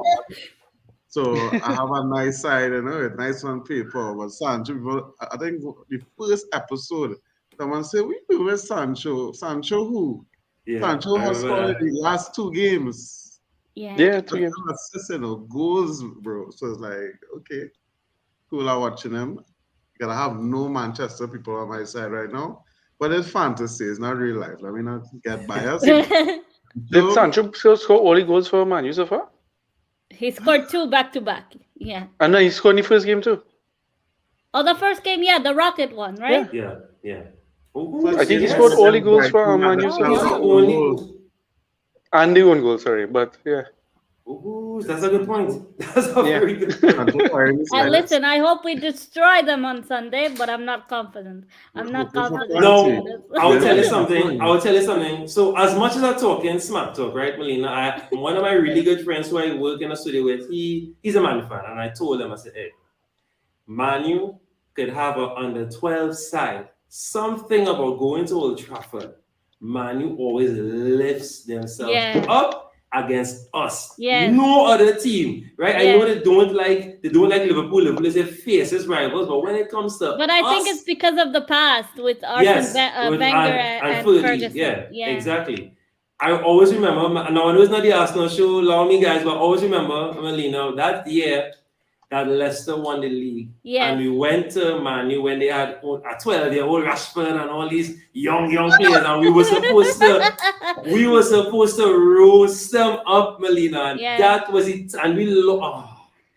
So I have a nice side, nice on paper. But Sancho, I think the first episode, someone said, we do with Sancho. Sancho who? Yeah, Sancho has scored the last 2 games. Yeah, 2 games. Goals, bro. So it's like, okay. People are watching them. Gotta have no Manchester people on my side right now. But it's fantasy, it's not real life. Let me not get biased. Did Sancho score all the goals for Man U so far? He scored 2 back-to-back. Yeah. And then he scored in the first game too. Oh, the first game, the Rocket one, right? Yeah. I think he scored all the goals for Man U. And the own goal, sorry. But yeah. Ooh, that's a good point. That's a very good point. And listen, I hope we destroy them on Sunday, but I'm not confident. No, I'll tell you something. So as much as I'm talking smack talk, right, Melina, one of my really good friends who I work in a studio with, he's a Man fan, and I told him, I said, hey, Man U could have an under 12 side. Something about going to Old Trafford. Man U always lifts themselves up against us. No other team, right? I know they don't like Liverpool. Liverpool is their fiercest rivals, but when it comes to I think it's because of the past with Arsene Wenger and Ferguson. Yeah, exactly. I always remember, now I know it's not the Arsenal show, allow me guys, but I always remember, Melina, that year that Leicester won the league. And we went to Man U when they had a 12-year-old Rashford and all these young players, and we were supposed to roast them up, Melina. And that was it. And we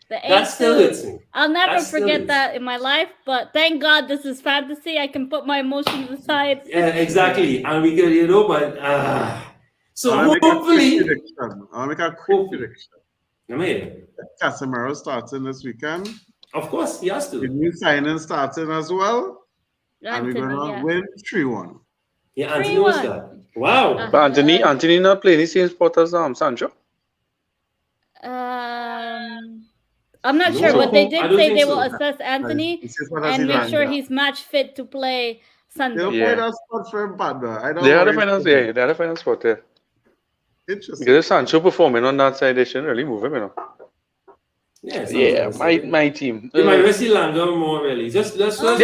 that still hurts me. I'll never forget that in my life, but thank God this is fantasy. I can put my emotions aside. Yeah, exactly. And we could, but so hopefully I'll make a quick prediction. Casemiro starting this weekend. Of course, he has to. The new signing starting as well. And we're going to win 3-1. Yeah, Anthony will start. Wow. But Anthony not playing the same spot as Sancho? I'm not sure, but they did say they will assess Anthony and make sure he's match fit to play Sunday. They'll play that spot for him, partner. They had a final spot there. Interesting. Because if Sancho performing on that side, they shouldn't really move him, Yeah, my team. You might see Langer more really. Let's you support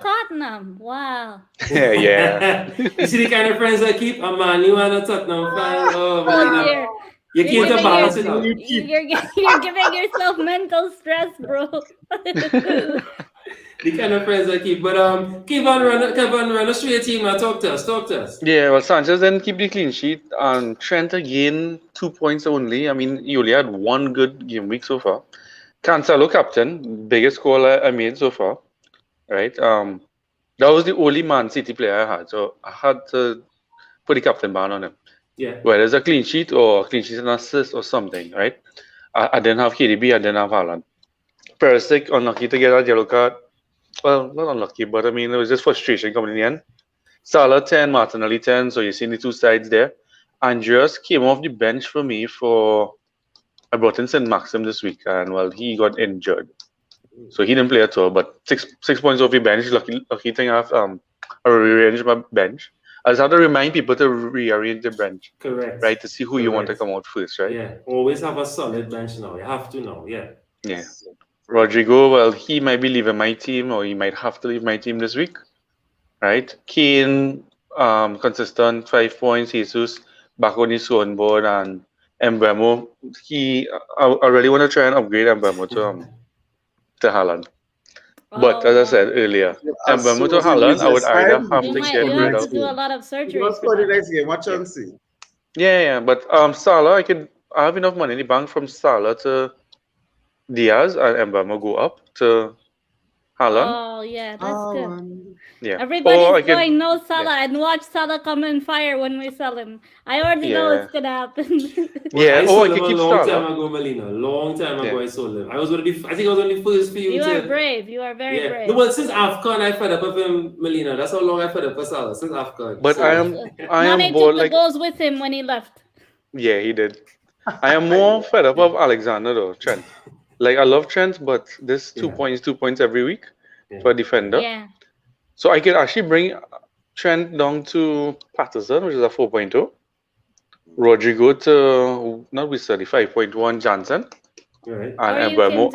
Tottenham. Wow. Yeah. You see the kind of friends I keep? A Man U and a Tottenham fan. Oh dear. You can't balance it out. You're giving yourself mental stress, bro. The kind of friends I keep. But keep on run a straight team now. Talk to us. Yeah, well, Sanchez didn't keep the clean sheet. Trent again, 2 points only. I mean, he only had one good game week so far. Cancelo captain, biggest goal I made so far. Right? That was the only Man City player I had, so I had to put the captain ban on him. Yeah. Whether it's a clean sheet or a clean sheet and assist or something, right? I didn't have KDB, I didn't have Haaland. Perisic, unlucky to get that yellow card. Well, not unlucky, but I mean, it was just frustration coming in the end. Salah 10, Martinelli 10, so you've seen the two sides there. Andreas came off the bench for me I brought in St. Maxim this week, and well, he got injured. So he didn't play at all, but 6 points off the bench. Lucky thing I have rearranged my bench. I just have to remind people to rearrange the bench. Correct. Right, to see who you want to come out first, right? Yeah, always have a solid bench now. You have to now, yeah. Yeah. Rodrigo, well, he might be leaving my team, or he might have to leave my team this week, right? Kane, consistent, 5 points. Jesus, back on his own board, and Mbemo. I really want to try and upgrade Mbemo to Haaland. But as I said earlier, Mbemo to Haaland, I would either have to get rid of. Do a lot of surgery. What's for the next game? Watch and see. Yeah, but Salah, I have enough money in the bank from Salah to Diaz, and Mbemo go up to Haaland. Oh yeah, that's good. Yeah. Everybody's going no Salah and watch Salah come and fire when we sell him. I already know it's gonna happen. I sold him a long time ago, Melina. Long time ago, I sold him. I think I was on the first few. You are brave. You are very brave. No, but since AFCON, I fed up with him, Melina. That's how long I fed up with Salah since AFCON. But I am bored. Like goes with him when he left. Yeah, he did. I am more fed up of Alexander though, Trent. Like I love Trent, but this 2 points every week for a defender. Yeah. So I could actually bring Trent down to Patterson, which is a 4.0. Rodrigo to not with 5.1 Johnson. Right. And Mbemo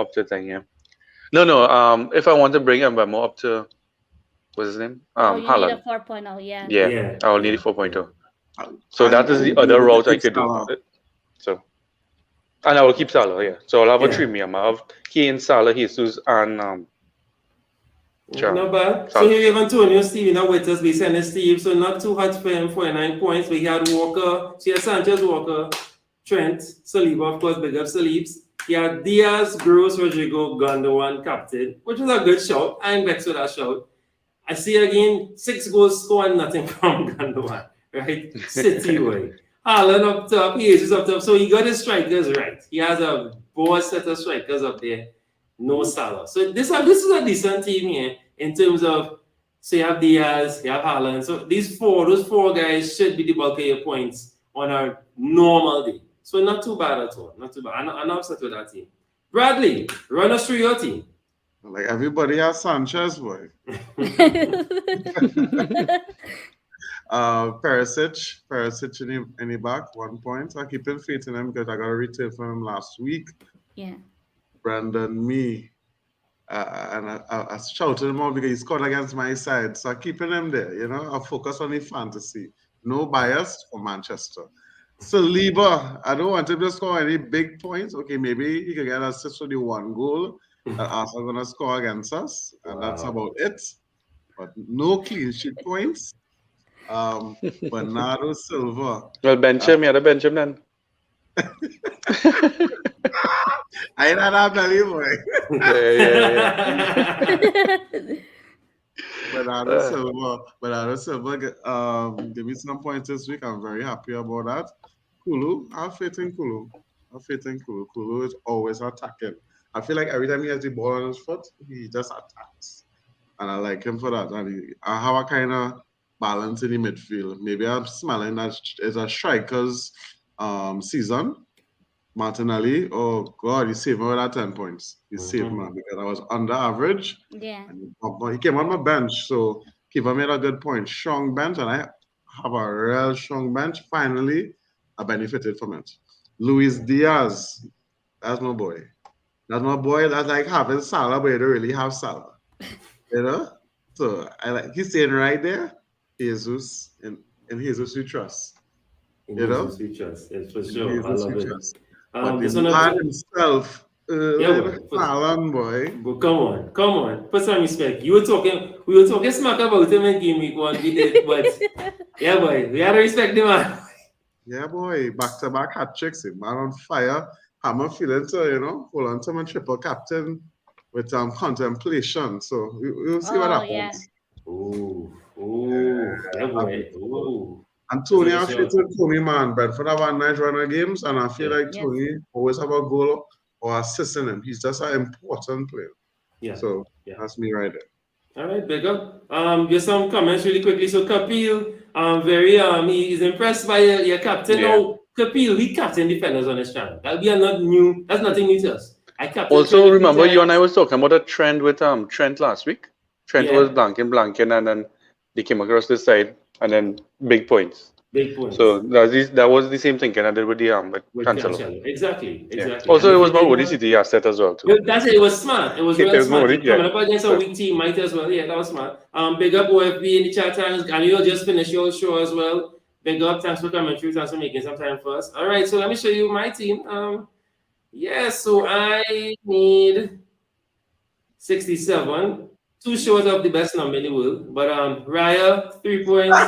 up to 10, yeah. No. If I want to bring Mbemo up to what's his name? Haaland. Need a 4.0, yeah. Yeah, I'll need a 4.0. So that is the other route I could do. So, and I will keep Salah, yeah. So I'll have a 3-man. I'll have Kane, Salah, Jesus, and not bad. So here we have Antonio Steve now with us. We send Steve, so not too hard for him, 49 points. We had Walker, she had Sanchez, Walker, Trent, Saliba, of course, big up Salibs. He had Diaz, Gross, Rodrigo, Gundogan, captain, which was a good shout. I'm vexed with that shout. I see again 6 goals scored, nothing from Gundogan, right? City way. Haaland up top, he is up top. So he got his strikers right. He has a broad set of strikers up there. No Salah. So this is a decent team here in terms of, so you have Diaz, you have Haaland. So those 4 guys should be the bulk of your points on a normal day. So not too bad at all. Not too bad. I'm not upset with that team. Bradley, run us through your team. Like everybody has Sanchez, boy. Perisic in the back, 1 point. I keep faith in him because I got a return from him last week. Yeah. Brandon, me, and I shouted him out because he scored against my side. So I'm keeping him there, you know. I focus on the fantasy. No bias for Manchester. Saliba, I don't want him to score any big points. Okay, maybe he can get an assist for the 1 goal that Arsenal going to score against us. And that's about it. But no clean sheet points. Bernardo Silva. Well, bench him. You had to bench him then. I ain't had that belly, boy. Yeah. Bernardo Silva, give me some points this week. I'm very happy about that. Kulu, I have faith in Kulu. Kulu is always attacking. I feel like every time he has the ball on his foot, he just attacks. And I like him for that. And I have a kind of balance in the midfield. Maybe I'm smelling that it's a striker's season. Martinelli, oh God, he saved me with that 10 points. He saved me because I was under average. Yeah. And he came on my bench, so Kiva made a good point. Strong bench, and I have a real strong bench. Finally, I benefited from it. Luis Diaz. That's my boy. That's my boy. That's like having Salah, but you don't really have Salah. You know? So I like he's saying right there, Jesus and Jesus we trust. You know? Jesus we trust. It's for sure. I love it. But the man himself, Haaland, boy. But come on. Put some respect. We were talking smack about him in game week 1. We did, but yeah, boy, we had to respect the man. Yeah, boy, back-to-back hat tricks. Man on fire. I'm feeling to, hold on to my triple captain with contemplation. So we'll see what happens. Yeah. Yeah, boy. Ooh. And Tony, I feel to Tony, man. Brentford have a nice run of games, and I feel like Tony always have a goal or assist in him. He's just an important player. Yeah. So that's me right there. All right, big up. Just some comments really quickly. So Kapil, he's impressed by your captain. Now, Kapil, he captain defenders on his channel. That's nothing new to us. Also, remember you and I was talking about a trend with Trent last week. Trent was blanking, and then they came across this side, and then big points. So that was the same thing I did with the with Cancelo. Exactly. Also, it was my ODCT asset as well too. That's it. It was smart. It was real smart. Coming up against a weak team, might as well. Yeah, that was smart. Big up OFB in the chat times, and you'll just finish your show as well. Big up. Thanks for coming through. Thanks for making some time for us. All right, so let me show you my team. So I need 67. 2 short of the best number in the world, but Raya 3 points.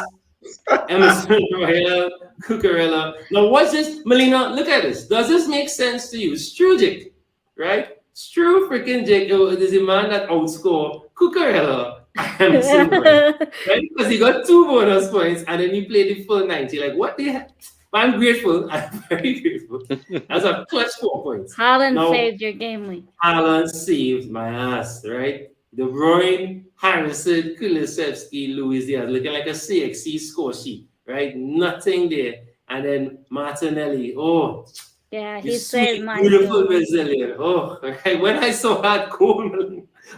Emerson Royal, Cucurella. Now, watch this, Melina. Look at this. Does this make sense to you? Strujic, right? Stru freaking Jacob is a man that outscored Cucurella. Emerson Royal, right? Because he got 2 bonus points and then he played the full 90. Like, what the heck? I'm grateful. I'm very grateful. That's a clutch 4 points. Haaland saved your game week. Haaland saved my ass, right? De Bruyne, Harrison, Kulusevski, Luis Diaz, looking like a CXC score sheet, right? Nothing there. And then Martinelli. Oh, yeah, he saved my beautiful Brazilian. Oh, right. When I saw that goal,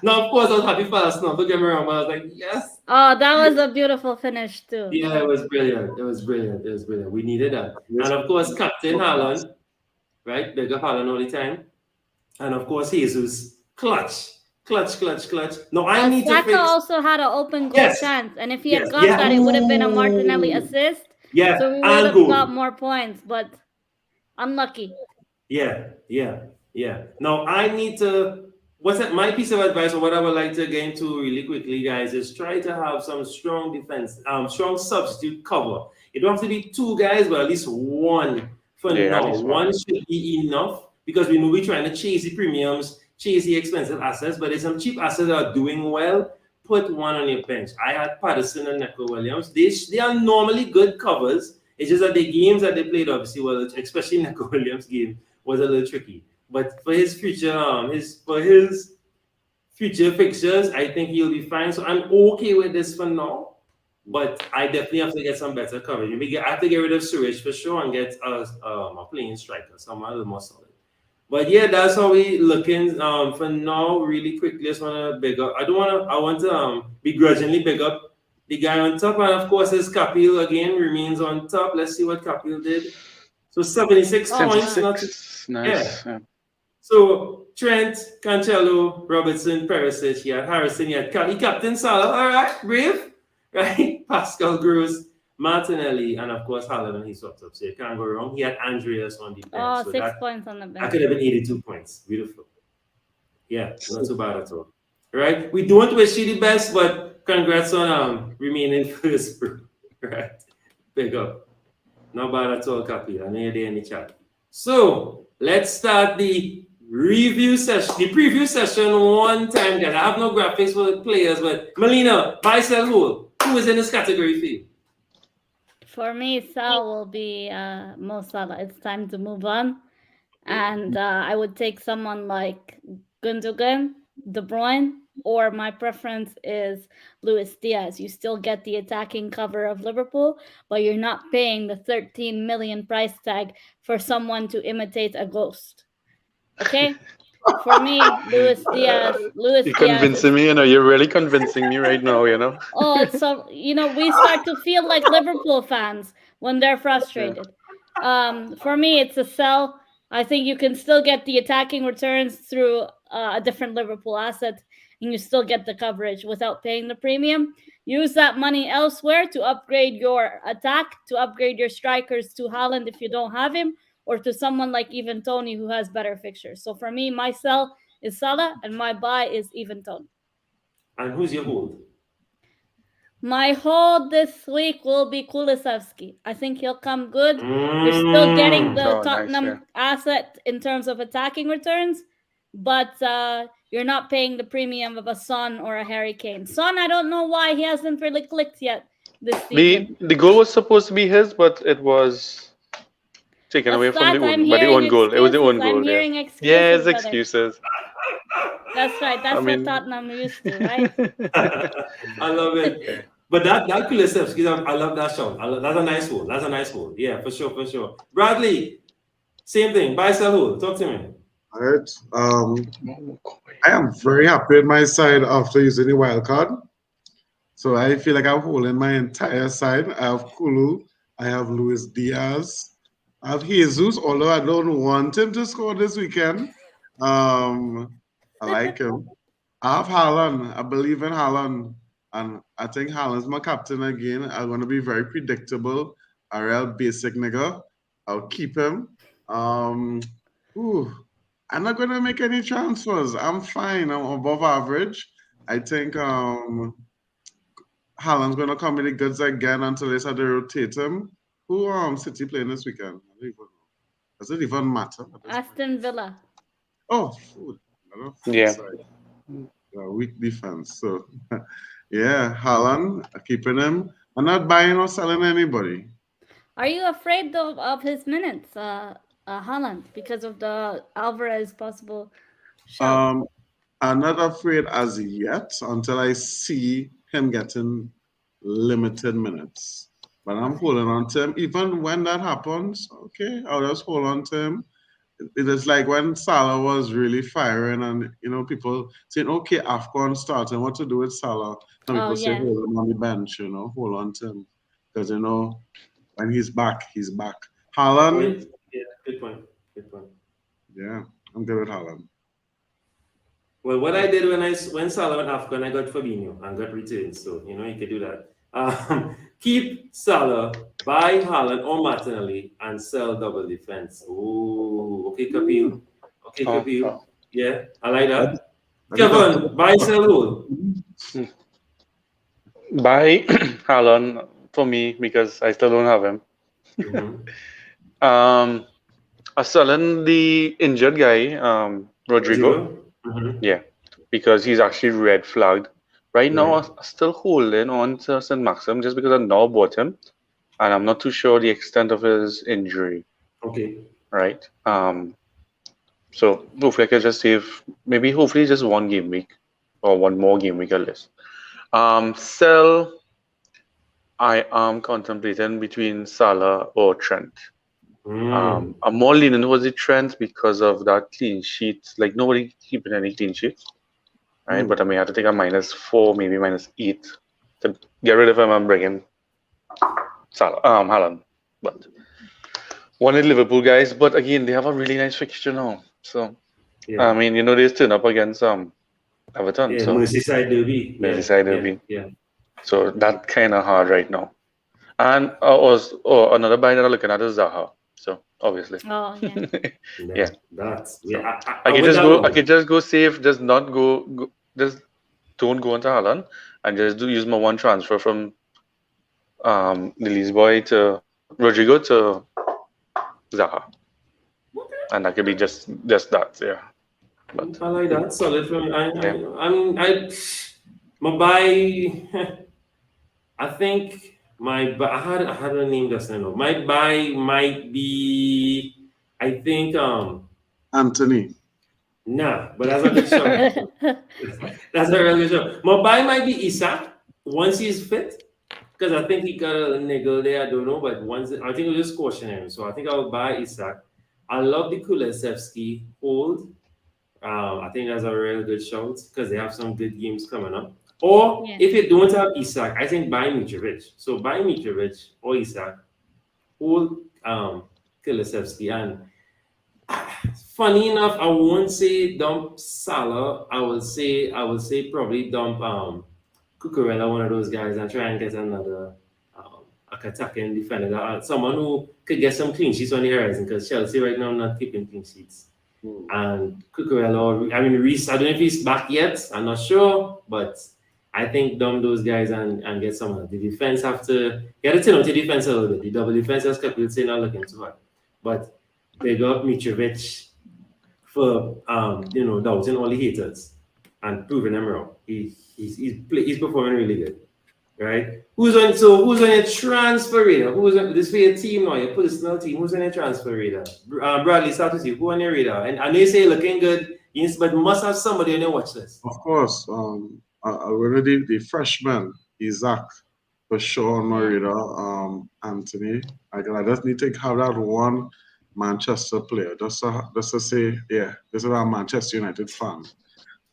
now of course I was happy for us. Don't get me wrong, but I was like, yes. Oh, that was a beautiful finish too. Yeah, it was brilliant. It was brilliant. We needed that. And of course, Captain Haaland, right? Big up Haaland all the time. And of course, Jesus, clutch. No, I need to fix. also had an open goal chance, and if he had got that, it would have been a Martinelli assist. Yeah, so we would have got more points, but unlucky. Yeah. Now I need to. What's that? My piece of advice, or what I would like to get into really quickly, guys, is try to have some strong defense, strong substitute cover. It don't have to be 2 guys, but at least 1 for now. 1 should be enough because we know we're trying to chase the premiums. Chase the expensive assets, but there's some cheap assets that are doing well. Put 1 on your bench. I had Patterson and Neco Williams. They are normally good covers. It's just that the games that they played, obviously, well, especially Neco Williams' game, was a little tricky. But for his future, his future fixtures, I think he'll be fine. So I'm okay with this for now. But I definitely have to get some better coverage. I have to get rid of Suraj for sure and get a playing striker, someone a little more solid. But yeah, that's how we looking for now. Really quickly, just want to big up. I want to begrudgingly big up the guy on top, and of course, his Kapil again remains on top. Let's see what Kapil did. So 76 points. Nice. Yeah. So Trent, Cancelo, Robertson, Perisic. He had Harrison. He had Captain Salah. All right, brave, right? Pascal Gross, Martinelli, and of course Haaland, and he swapped up, so you can't go wrong. He had Andreas on the bench. Oh, so 6 points on the bench. That could have been 82 points. Beautiful. Yeah, not too bad at all. Right? We don't wish you the best, but congrats on remaining first. Right? Big up. Not bad at all, Cappy. I know you're there in the chat. So let's start the review session, the preview session one time, guys. I have no graphics for the players, but Melina, buy, sell, hold. Who is in this category for you? For me, Sal will be Mo Salah. It's time to move on. And I would take someone like Gundogan, De Bruyne, or my preference is Luis Diaz. You still get the attacking cover of Liverpool, but you're not paying the 13 million price tag for someone to imitate a ghost. Okay? For me, Luis Diaz. You're convincing me, you're really convincing me right now, Oh, so, we start to feel like Liverpool fans when they're frustrated. For me, it's a sell. I think you can still get the attacking returns through a different Liverpool asset, and you still get the coverage without paying the premium. Use that money elsewhere to upgrade your attack, to upgrade your strikers to Haaland if you don't have him, or to someone like even Tony who has better fixtures. So for me, my sell is Salah, and my buy is even Tony. And who's your hold? My hold this week will be Kulusevski. I think he'll come good. You're still getting the Tottenham asset in terms of attacking returns, but you're not paying the premium of a Son or a Harry Kane. Son, I don't know why he hasn't really clicked yet this season. The goal was supposed to be his, but it was taken away from the own goal. It was the own goal. I'm hearing excuses. Yes, excuses. That's right. That's what Tottenham used to, right? I love it. But that Kulusevski, I love that shot. That's a nice hold. That's a nice hold. Yeah, for sure. Bradley, same thing. Buy, sell, hold. Talk to me. All right. I am very happy with my side after using the wild card. So I feel like I'm holding my entire side. I have Kulu. I have Luis Diaz. I have Jesus, although I don't want him to score this weekend. I like him. I have Haaland. I believe in Haaland. And I think Haaland's my captain again. I'm going to be very predictable. A real basic nigga. I'll keep him. I'm not going to make any transfers. I'm fine. I'm above average. I think Haaland's going to come in the goods again until they start to rotate him. Who City playing this weekend? I don't even know. Does it even matter? Aston Villa. Oh, food. Yeah. Weak defense. So, yeah, Haaland, keeping him. I'm not buying or selling anybody. Are you afraid of his minutes, Haaland, because of the Alvarez possible shot? I'm not afraid as yet until I see him getting limited minutes. But I'm holding on to him. Even when that happens, okay, I'll just hold on to him. It is like when Salah was really firing and, people saying, okay, AFCON starting, what to do with Salah? Some people say, hold him on the bench, hold on to him. Because, when he's back, he's back. Haaland. Yeah, good point. Yeah, I'm good with Haaland. Well, what I did when Salah went AFCON, I got Fabinho and got returns. So, you could do that. Keep Salah, buy Haaland or Martinelli, and sell double defense. Oh, okay, Kapil. Yeah, I like that. Kevin, buy, sell, hold. Buy Haaland for me because I still don't have him. I'm selling the injured guy, Rodrigo. Yeah, because he's actually red flagged. Right now, I'm still holding on to St. Maxim just because I now bought him, and I'm not too sure the extent of his injury. Okay. Right. So hopefully I can just save hopefully just one game week or one more game week at least. Sell. I am contemplating between Salah or Trent. I'm more leaning towards the Trent because of that clean sheet. Like nobody keeping any clean sheets. Right, but I may have to take a -4, maybe -8 to get rid of him and bring in Haaland. But one of Liverpool guys, but again, they have a really nice fixture now. So I mean, they turn up against Everton. Yeah, so Merseyside derby. Derby. Yeah. So that's kind of hard right now. And another buy that I'm looking at is Zaha. So obviously. Oh yeah. I could just go safe, just not go just don't go into Haaland and just use my one transfer from the Leeds boy to Rodrigo to Zaha. And that could be just that, yeah. But, I like that. Solid for me. My buy I think I had a name just now. My buy might be, I think Anthony. Nah, but that's a good show. That's a really good show. My buy might be Isak once he's fit, because I think he got a niggle there. I don't know, but I think we'll just caution him. So I think I'll buy Isak. I love the Kulusevski hold. I think that's a really good shout because they have some good games coming up. Or if you don't have Isak, I think buy Mitrovic. So buy Mitrovic or Isak. Hold Kulusevski. And funny enough, I won't say dump Salah. I will say probably dump Cucurella, one of those guys, and try and get another attacking defender, someone who could get some clean sheets on the horizon, because Chelsea right now not keeping clean sheets. And Cucurella, I mean Reece, I don't know if he's back yet. I'm not sure, but I think dump those guys and get someone. The defense have to get a turn out the defense a little bit. The double defense, as Captain say, not looking too hard. But they got Mitrovic for doubting all the haters and proving them wrong. He's performing really good, right? Who's on your transfer radar? Who's on this for your team now? Your personal team? Who's on your transfer radar? Bradley, start with you. Who on your radar? And I know you say looking good, yes, but must have somebody on your watch list. Of course, already the freshman Isaac for sure on my radar. Anthony, I just need to have that one Manchester player just to say, yeah, this is a Manchester United fan.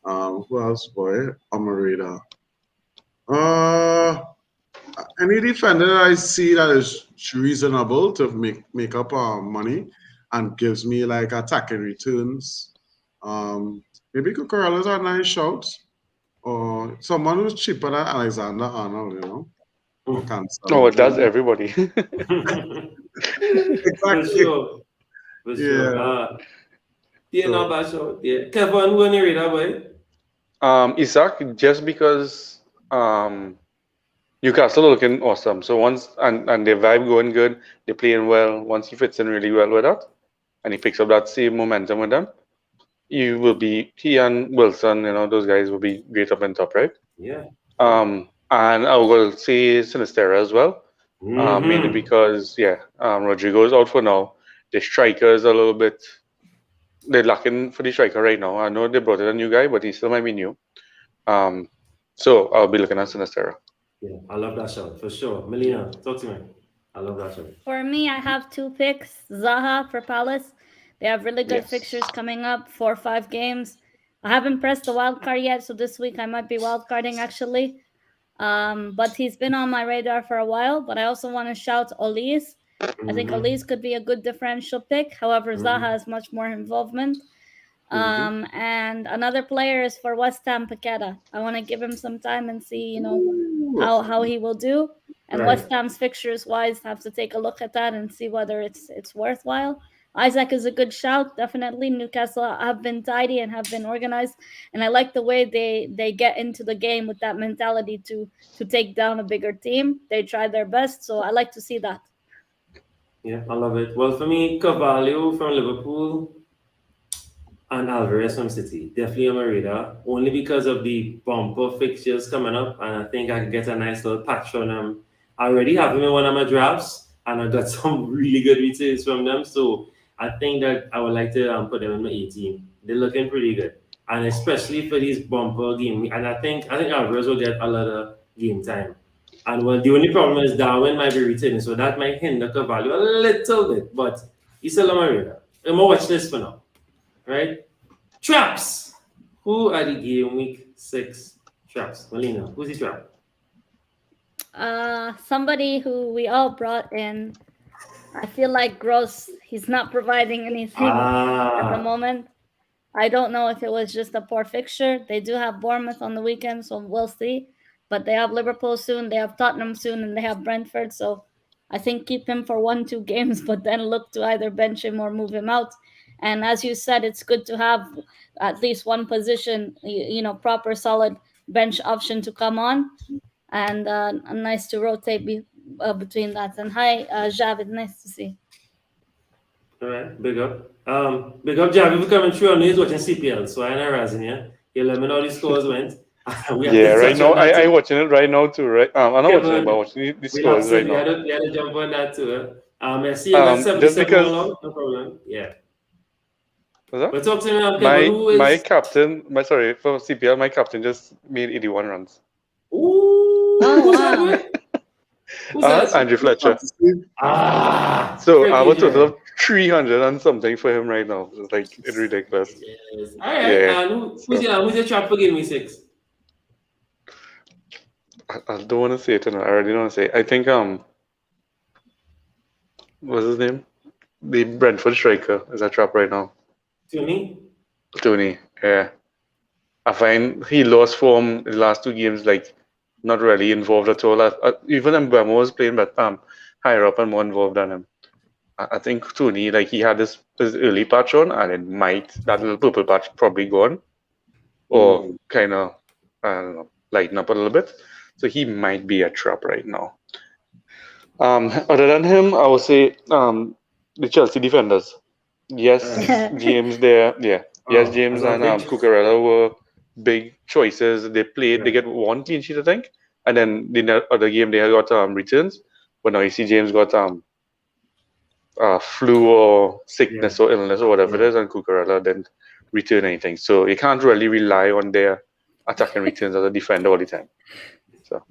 Who else, boy, on my radar? Any defender that I see that is reasonable to make up money and gives me like attacking returns. Maybe Cucurella's a nice shout, or someone who's cheaper than Alexander Arnold, you know. Oh, it does everybody. Exactly. For sure. Yeah, not bad shout. Yeah, Kevin, who on your radar, boy? Isaac, just because Newcastle are looking awesome. So once and their vibe going good, they're playing well. Once he fits in really well with that, and he picks up that same momentum with them, he and Wilson, those guys will be great up and top, right? Yeah. And I will say Sinistera as well, mainly because Rodrigo's out for now. The striker's a little bit. They're lacking for the striker right now. I know they brought in a new guy, but he still might be new. So I'll be looking at Sinistera. Yeah, I love that shot for sure. Melina, talk to me. I love that shot. For me, I have 2 picks. Zaha for Palace. They have really good fixtures coming up, 4 or 5 games. I haven't pressed the wild card yet, so this week I might be wild carding actually. But he's been on my radar for a while. But I also want to shout Olise. I think Olise could be a good differential pick. However, Zaha has much more involvement. And another player is for West Ham, Paqueta. I want to give him some time and see, how he will do. And West Ham's fixtures wise, have to take a look at that and see whether it's worthwhile. Isaac is a good shout, definitely. Newcastle have been tidy and have been organized, and I like the way they get into the game with that mentality to take down a bigger team. They try their best, so I like to see that. Yeah, I love it. Well, for me, Carvalho from Liverpool and Alvarez from City, definitely on my radar, only because of the bumper fixtures coming up, and I think I can get a nice little patch on them. I already have them in one of my drafts, and I got some really good returns from them, so I think that I would like to put them in my A team. They're looking pretty good, and especially for these bumper game. And I think Alvarez will get a lot of game time. And well, the only problem is Darwin might be returning, so that might hinder Carvalho a little bit. But he's still on my radar. I'm gonna watch this for now, right? Traps. Who are the game week 6 traps? Melina, who's the trap? Somebody who we all brought in. I feel like Gross, he's not providing anything at the moment. I don't know if it was just a poor fixture. They do have Bournemouth on the weekend, so we'll see. But they have Liverpool soon, they have Tottenham soon, and they have Brentford. So I think keep him for 1-2 games, but then look to either bench him or move him out. And as you said, it's good to have at least one position, proper solid bench option to come on. And nice to rotate between that. And hi, Javid, nice to see. All right, big up. Javid, for coming through. I know he's watching CPL, so I know Razin, yeah? You let me know how the scores went. Right now, I'm watching it right now too, right? I'm not watching it, but watching the scores right now. You had to jump on that too. I see you got 77 long, no problem. Yeah. What's that? But talk to me, my captain, for CPL, my captain just made 81 runs. Ooh, who's that? Andrew Fletcher. So I have a total of 300 and something for him right now. It's ridiculous. Yes. All right. Who's your trap for game week 6? I don't want to say it. I already don't want to say it. I think what's his name? the Brentford striker is a trap right now. Tony, yeah. I find he lost form in the last 2 games, like not really involved at all. Even Mbemo was playing but higher up and more involved than him. I think Tony, like he had his early patch on, and it might, that little purple patch probably gone, or kind of, I don't know, lighten up a little bit. So he might be a trap right now. Other than him, I would say the Chelsea defenders. Yes, James there. Yeah, yes, James and Cucurella were big choices. They played. They get 1 clean sheet, I think, and then the other game they got returns. But now you see James got flu or sickness or illness or whatever it is, and Cucurella didn't return anything. So you can't really rely on their attacking returns as a defender all the time. So.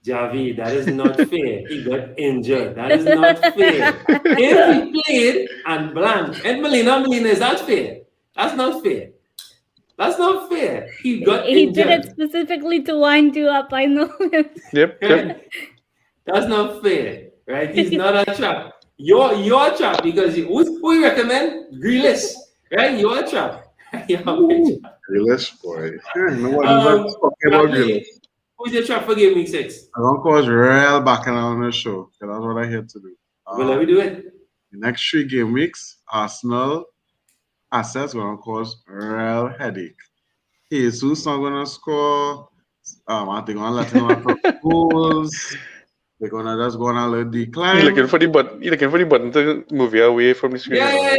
Javi, that is not fair. He got injured. That is not fair. If he played and blank, and Melina, is that fair? That's not fair. That's not fair. He got injured. He did it specifically to wind you up. I know him. Yep. That's not fair, right? He's not a trap. You're a trap because who you recommend? Grealish, right? You're a trap. Grealish, boy. No one is talking about Grealish. Who's your trap for game week 6? I'm going to cause real bacchanal on the show, because that's what I'm here to do. Well, let me do it. The next 3 game weeks, Arsenal assets going to cause real headache. Jesus not going to score. I think going to let him out goals. They're going to just go on a little decline. You're looking for the button to move you away from the screen. Yeah.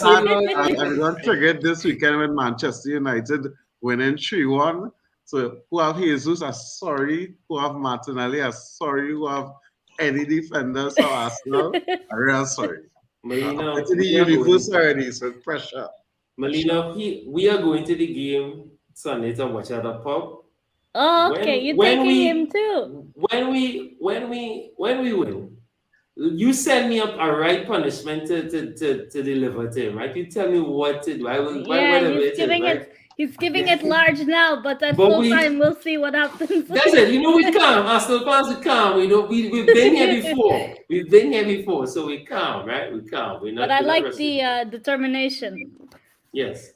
I'm going to trigger this weekend with Manchester United winning 3-1. So who have Jesus are sorry, who have Martinelli are sorry, who have any defenders of Arsenal are real sorry. Melina, to the universe already, so pressure. Melina, we are going to the game Sunday to watch at the pub. Oh, okay. You're taking him too. When we win, you send me up a right punishment to deliver to him, right? You tell me what to do. I will. He's giving it large now, but at full time we'll see what happens. That's it. You know we calm. Arsenal fans are calm. We know we've been here before. We've been here before, so we calm, right? We calm. We're not. But I like the determination. Yes,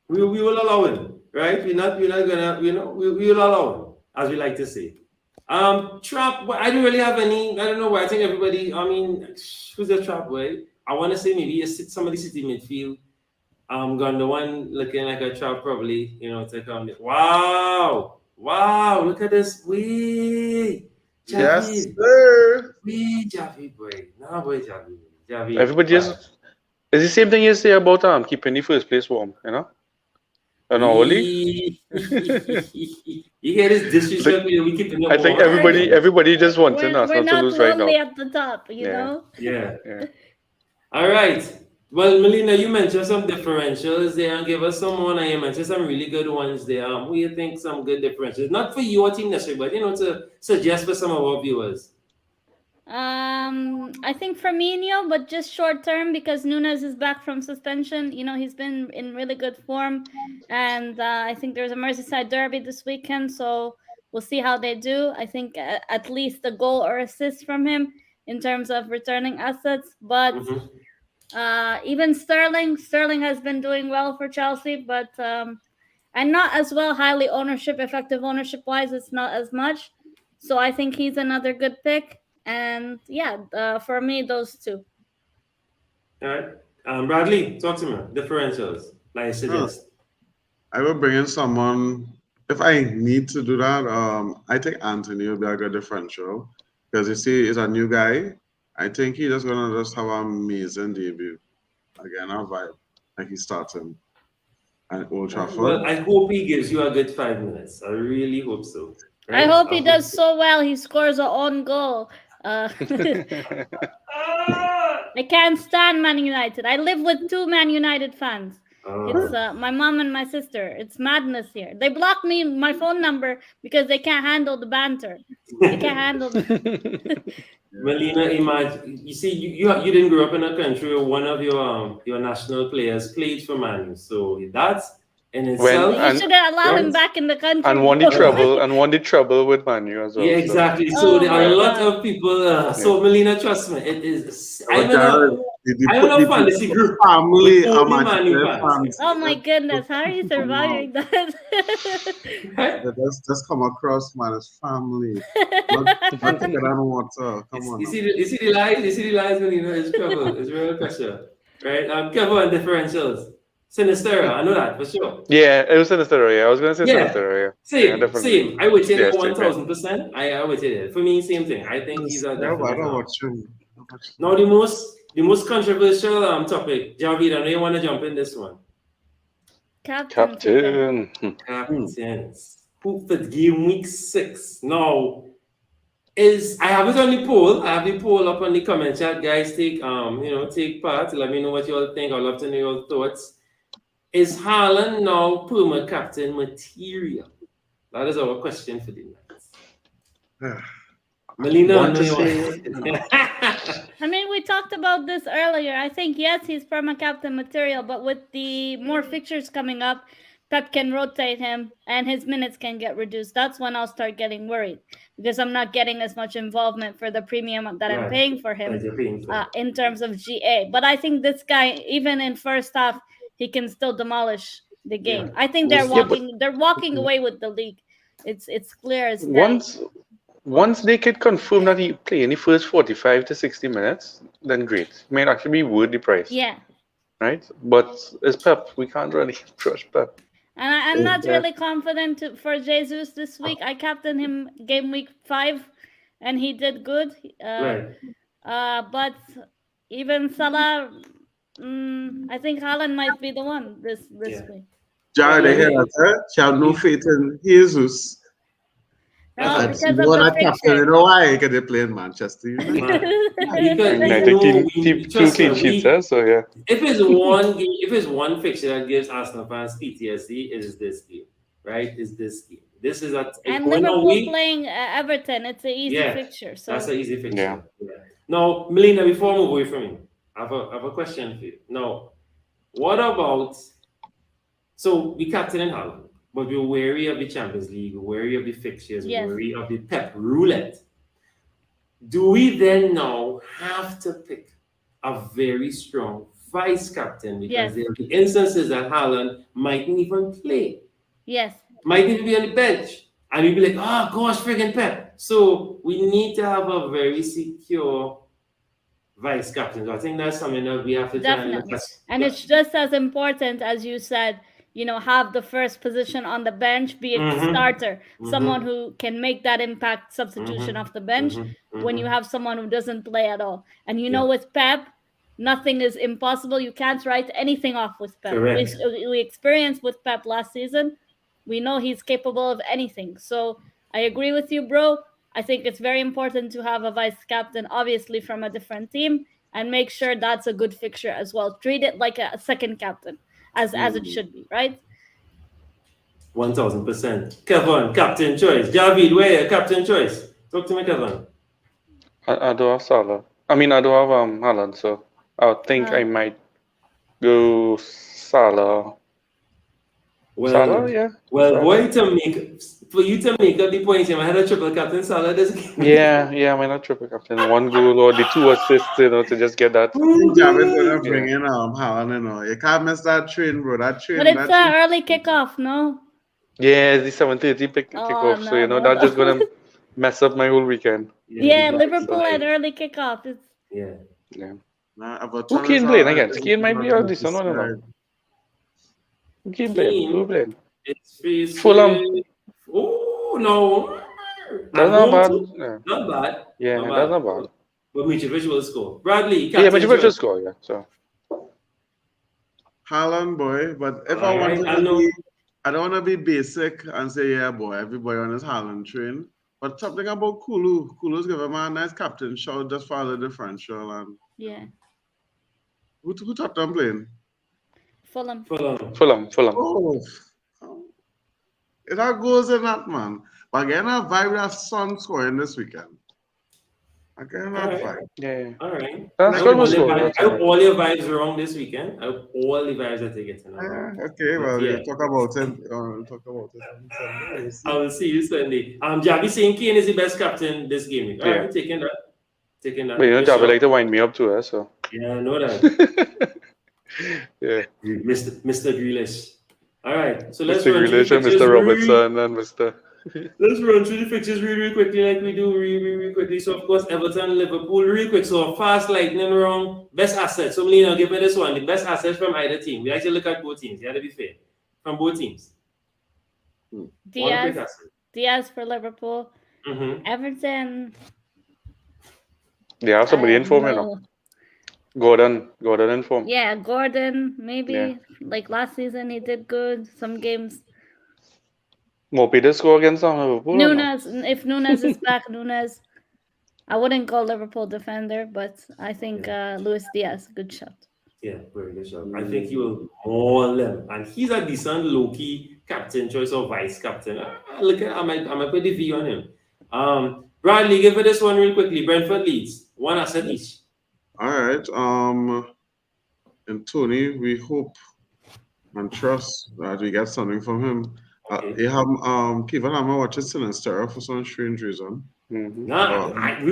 we will allow it, right? We're not gonna, we will allow it, as we like to say. Trap. I don't really have any. I don't know why. I think everybody. I mean, who's the trap way? I want to say maybe somebody City midfield. Gone the one looking like a trap probably, take on it. Wow, look at this. Yes, sir. Javi boy. No boy, Javi. Everybody it's the same thing you say about keeping the first place warm, And only you hear this disrespect we keep it. I think everybody just wants us not to lose right now. We're not at the top, you know? Yeah. All right. Well, Melina, you mentioned some differentials there and give us some more. And you mentioned some really good ones there. What do you think some good differentials? Not for your team necessarily, but to suggest for some of our viewers. I think Firmino, but just short term because Nunes is back from suspension. He's been in really good form, and I think there's a Merseyside derby this weekend, so we'll see how they do. I think at least a goal or assist from him in terms of returning assets, but. Even Sterling has been doing well for Chelsea, but and not as well effective ownership wise, it's not as much. So I think he's another good pick. And for me, those 2. All right. Bradley, talk to me. Differentials, like I suggest. I will bring in someone if I need to do that. I think Anthony will be a good differential because you see he's a new guy. I think he's just gonna have an amazing debut. Again, a vibe like he's starting at Old Trafford. Well, I hope he gives you a good 5 minutes. I really hope so. Right? I hope he does so well. He scores an own goal. I can't stand Man United. I live with 2 Man United fans. It's my mom and my sister. It's madness here. They blocked me my phone number because they can't handle the banter. They can't handle Melina, imagine you see you didn't grow up in a country where one of your national players played for Man U. So in itself. You should have allowed him back in the country. And won the trouble with Man U as well. Yeah, exactly. So there are a lot of people. So Melina, trust me, it is. I'm in a fantasy group. Family, fans. Oh my goodness, how are you surviving that? Just come across, man. It's family. Not thicker than water. Come on. You see the lies. You see the lies, Melina. It's trouble. It's real pressure, right? Kevin differentials. Sinistera, I know that for sure. Yeah, it was Sinistera. Yeah, I was gonna say Sinistera. Yeah. Same. I would say 1000%. I would say that. For me, same thing. I think he's a definite. Now the most controversial topic, Javid, I know you want to jump in this one. Captain. Captains. Who for game week 6? Now I have it on the poll. I have the poll up on the comment chat. Guys, take part. Let me know what you all think. I'd love to know your thoughts. Is Haaland now perma captain material? That is our question for the night. Melina, I mean, we talked about this earlier. I think, yes, he's perma captain material, but with the more fixtures coming up, Pep can rotate him and his minutes can get reduced. That's when I'll start getting worried because I'm not getting as much involvement for the premium that I'm paying for him in terms of GA. But I think this guy, even in first half, he can still demolish the game. Yeah. I think they're walking away with the league. It's clear as day. Once they could confirm that he play in the first 45 to 60 minutes, then great. It might actually be worth the price. Yeah. Right? But it's Pep. We can't really trust Pep. And I'm not really confident for Jesus this week. I captained him game week 5, and he did good. But even Salah, I think Haaland might be the one this week. Jared, I hear that. She have no faith in Jesus. No, because of the captain, you know why? Because they play in Manchester. Two clean sheets, so yeah. If it's one fixture that gives Arsenal fans PTSD, it is this game, right? Is this game? This is and Liverpool playing Everton. It's an easy fixture. So that's an easy fixture. Yeah. Now, Melina, before I move away from you, I have a question for you. Now, what about? So we captain in Haaland. But we're wary of the Champions League, we're wary of the fixtures, we're wary of the Pep roulette. Do we then now have to pick a very strong vice captain? Because there will be instances that Haaland mightn't even play. Yes. Might even be on the bench. And we'll be like, oh gosh, friggin' Pep. So we need to have a very secure vice captain. So I think that's something that we have to try and look at. And it's just as important as you said. Have the first position on the bench, be a starter, someone who can make that impact substitution off the bench when you have someone who doesn't play at all. And with Pep, nothing is impossible. You can't write anything off with Pep. We experienced with Pep last season. We know he's capable of anything. So I agree with you, bro. I think it's very important to have a vice captain, obviously from a different team, and make sure that's a good fixture as well. Treat it like a second captain. As it should be, right? 1000%. Kevin, captain choice. Javid, where captain choice? Talk to me, Kevin. I do have Salah. I do have Haaland, so I think I might go Salah. Salah, yeah. Well, for you to make up the points, I had a triple captain Salah this game. Yeah, I might not triple captain. 1 goal or the 2 assists, to just get that. Javid's gonna bring in Haaland, You can't miss that train, bro. That train. But it's an early kickoff, no? Yeah, it's the 7:30 kickoff, so that's just gonna mess up my whole weekend. Yeah, Liverpool at early kickoff. Yeah. Who Kane playing against? Kane might be out this one, I don't know. Who Kane playing? Who playing? It's Fulham. Oh no. That's not bad. Not bad. Yeah, that's not bad. But Mitrovic will score. Bradley, Mitrovic will score, yeah. So Haaland, boy. But if I don't want to be basic and say, yeah, boy, everybody on his Haaland train. But something about Kulu. Kulu's given him a nice captain shout just for the differential. And who Tottenham playing? Fulham. Oh. It all goes in that, man. But again, I vibe that Son scoring this weekend. Again, not vibe. Yeah. All right. That's I what hope was all your vibes wrong this weekend. I hope all the vibes that they get to know. Okay, well, yeah. we'll talk about it. On Sunday. We'll see. I will see you Sunday. Javi saying Kane is the best captain this game week. All right, taking that. But you know, Javi like to wind me up too, so. Yeah, I know that. Yeah. Mr. Grealish. All right, so let's Mr. run Grealish through and the Mr. fixtures Robertson and Mr. Let's run through the fixtures really quickly, like we do really quickly. So, of course, Everton, Liverpool, really quick. So, fast lightning round, best assets. So, Melina, give me this one. The best assets from either team. We actually look at both teams. You have to be fair. From both teams. Diaz for Liverpool. Everton. They have somebody in form, you know. Gordon in form. Yeah, Gordon. Maybe like last season he did good. Some games. Mopi did score against Liverpool. Nunes, if Nunes is back, Nunes. I wouldn't call Liverpool defender, but I think Luis Diaz, good shot. Yeah, very good shot. I think he will maul them, and he's a decent low-key captain choice or vice captain. Look at I might put the V on him. Bradley, give it this one real quickly. Brentford Leeds, one asset each. All right. And Tony, we hope and trust that we get something from him. You have Kevin Hammer watching Sinister for some strange reason. We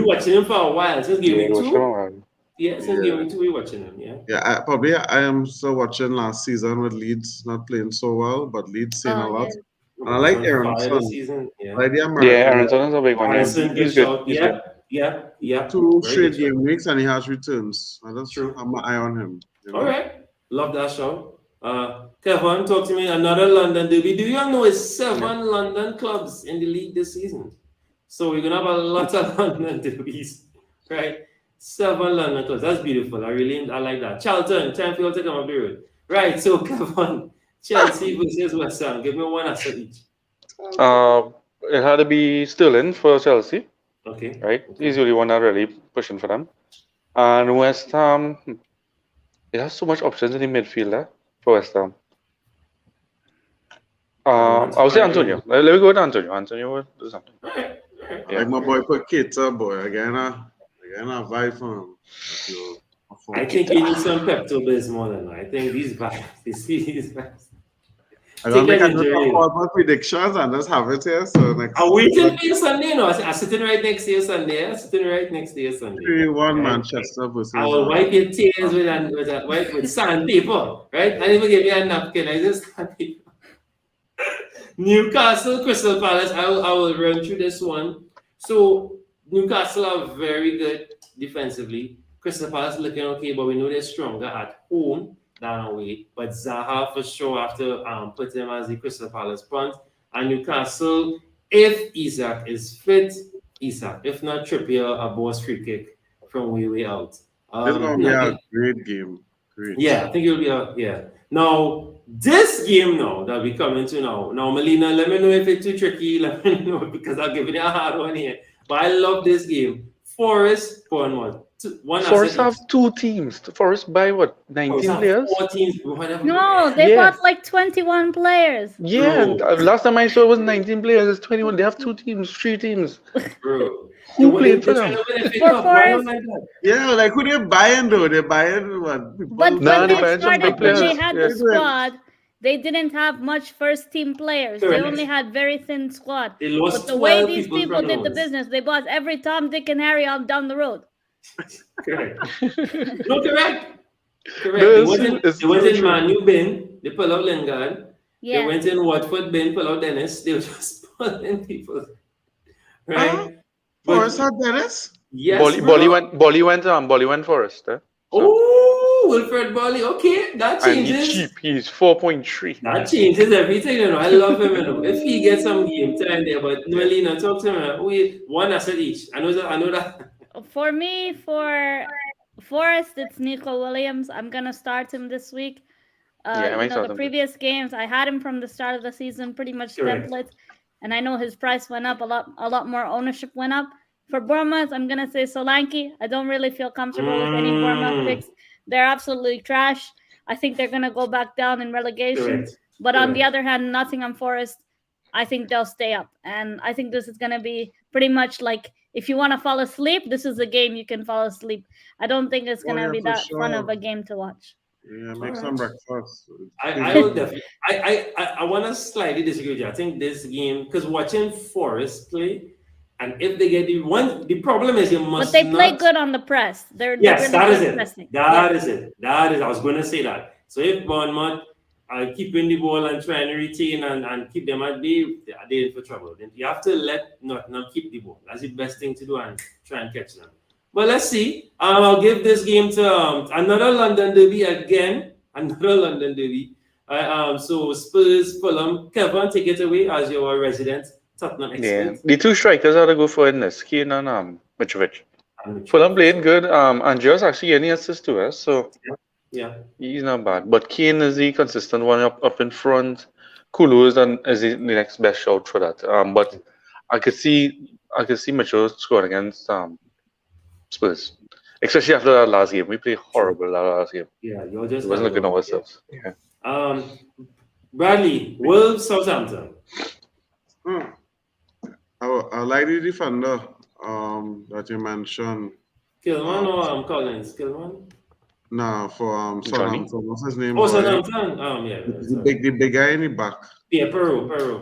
watching him for a while. Since game 2. Yeah, since game 2 we watching him. Yeah. I am still watching last season with Leeds not playing so well, but Leeds saying a lot. And I like Aronson. Like the American. Aronson is a big one. He's good. Yeah. 2 straight game weeks and he has returns. That's true. I'm an eye on him. You know? All right. Love that show. Kevin, talk to me. Another London derby. Do you know it's 7 London clubs in the league this season? So we're gonna have a lot of London derbies, right? 7 London clubs. That's beautiful. I like that. Charlton, time for you to come up the road. Right. So Kevin, Chelsea versus West Ham. Give me one asset each. It had to be Sterling for Chelsea. Okay. Right. He's the only one that really pushing for them. And West Ham, it has so much options in the midfield there. For West Ham. I would say Antonio. Let me go with Antonio. Antonio will do something. Like my boy put Keita, boy. Again, I vibe from him. I think you need some Pepto-Bismol more than I think these vibes. These vibes. I don't think I know about my predictions and just have it here. So next. I'm waiting for you Sunday. No, I'm sitting right next to you Sunday. 3-1 Manchester versus. I will wipe your tears with sandpaper, right? And even give me a napkin. I just sandpaper. Newcastle, Crystal Palace. I will run through this one. So Newcastle are very good defensively. Crystal Palace looking okay, but we know they're stronger at home than away. But Zaha for sure after putting him as the Crystal Palace punt. And Newcastle, if Isak is fit, Isak. If not, Trippier, a boss free kick from way out. It's going to be a great game. Great. Yeah, I think it'll be Now, this game now that we come into now. Now, Melina, let me know if it's too tricky. Let me know because I'll give you a hard one here. But I love this game. Forest, Bournemouth. Forest have 2 teams. Forest by what? 19 players? 14, whatever. No, they bought like 21 players. Yeah, last time I saw it was 19 players. It's 21. They have 2 teams, 3 teams. Bro. Who played for them? Yeah, like who they buying though? They're buying what? But when they had the squad, they didn't have much first team players. Correct. They only had very thin squad. But the way these people did the business, they bought every Tom, Dick, and Harry down the road. Correct. No, correct. They went in Manu bin, they pull out Lingard. Yeah. They went in Watford bin, pull out Dennis. They were just pulling people. Right? Forest had Dennis? Yes. Bolly went Forest. Oh, Wilfred Bolly. Okay, that changes. And he's cheap. He's 4.3. That changes everything, you know. I love him, you know. If he gets some game time there, but Melina, talk to him. One asset each. I know that. For me, for Forest, it's Nico Williams. I'm gonna start him this week. The previous games, I had him from the start of the season, pretty much templates, and I know his price went up a lot more ownership went up. For Bournemouth, I'm gonna say Solanke. I don't really feel comfortable with any Bournemouth picks. They're absolutely trash. I think they're gonna go back down in relegation. But on the other hand, Nottingham Forest, I think they'll stay up, and I think this is gonna be pretty much like if you want to fall asleep, this is a game you can fall asleep. I don't think it's gonna be that fun of a game to watch. Yeah, make some breakfast. I will definitely. I want to slightly disagree with you. I think this game, because watching Forest play, and if they get the problem is you must. But they play good on the press. They're yes, really that is good it. pressing. That is it. That is. I was going to say that. So if Bournemouth are keeping the ball and trying to retain and keep them at bay, they're in for trouble. Then you have to let not keep the ball. That's the best thing to do and try and catch them. But let's see. I'll give this game to another London derby again. Another London derby. So Spurs, Fulham. Kevin, take it away as your resident Tottenham expert. Yeah, the two strikers are to go for in this, Kane and Mitrovic. Fulham playing good. Andreas actually any assists to us, so yeah, he's not bad. But Kane is the consistent one up in front. Kulu is the next best shout for that. But I could see Mitchell scoring against Spurs, especially after that last game. We played horrible that last game. Yeah, you're just. It wasn't looking at ourselves. Yeah. Bradley, Wolves, Southampton. I like the defender that you mentioned. Kilman or Collins? Kilman? No, for Southampton. What's his name? Oh, Southampton. Yeah. The big guy in the back. Yeah, Peru.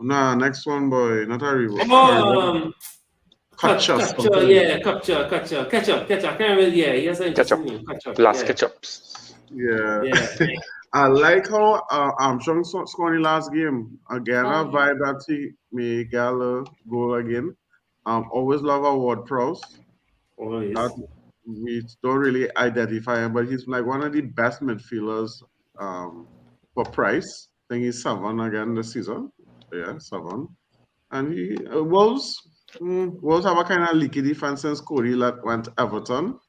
Nah, next one, boy. Not Aribo. Ketchup. Yeah, Ketchup. I can't remember. Yeah, he has an interesting name. Last Ketchups. Yeah. I like how Armstrong scored in the last game. Again, a vibe that he made Gala goal again. Always love our Ward Prowse. Oh, yes. We don't really identify him, but he's like one of the best midfielders for price. I think he's 7 again this season. Yeah, 7. And he Wolves have a kind of leaky defense since Cody went Everton.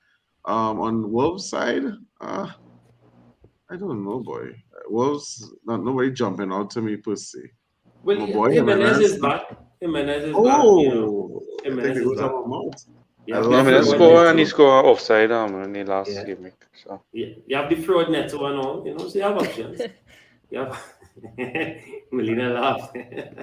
On Wolves side, I don't know, boy. Wolves, nobody jumping out to me per se. Well, Jimenez is back. Jimenez is back. Jimenez is back. Jimenez scored and he scored offside in the last game. So. Yeah, you have the fraud Neto and all, so you have options. Melina laughed.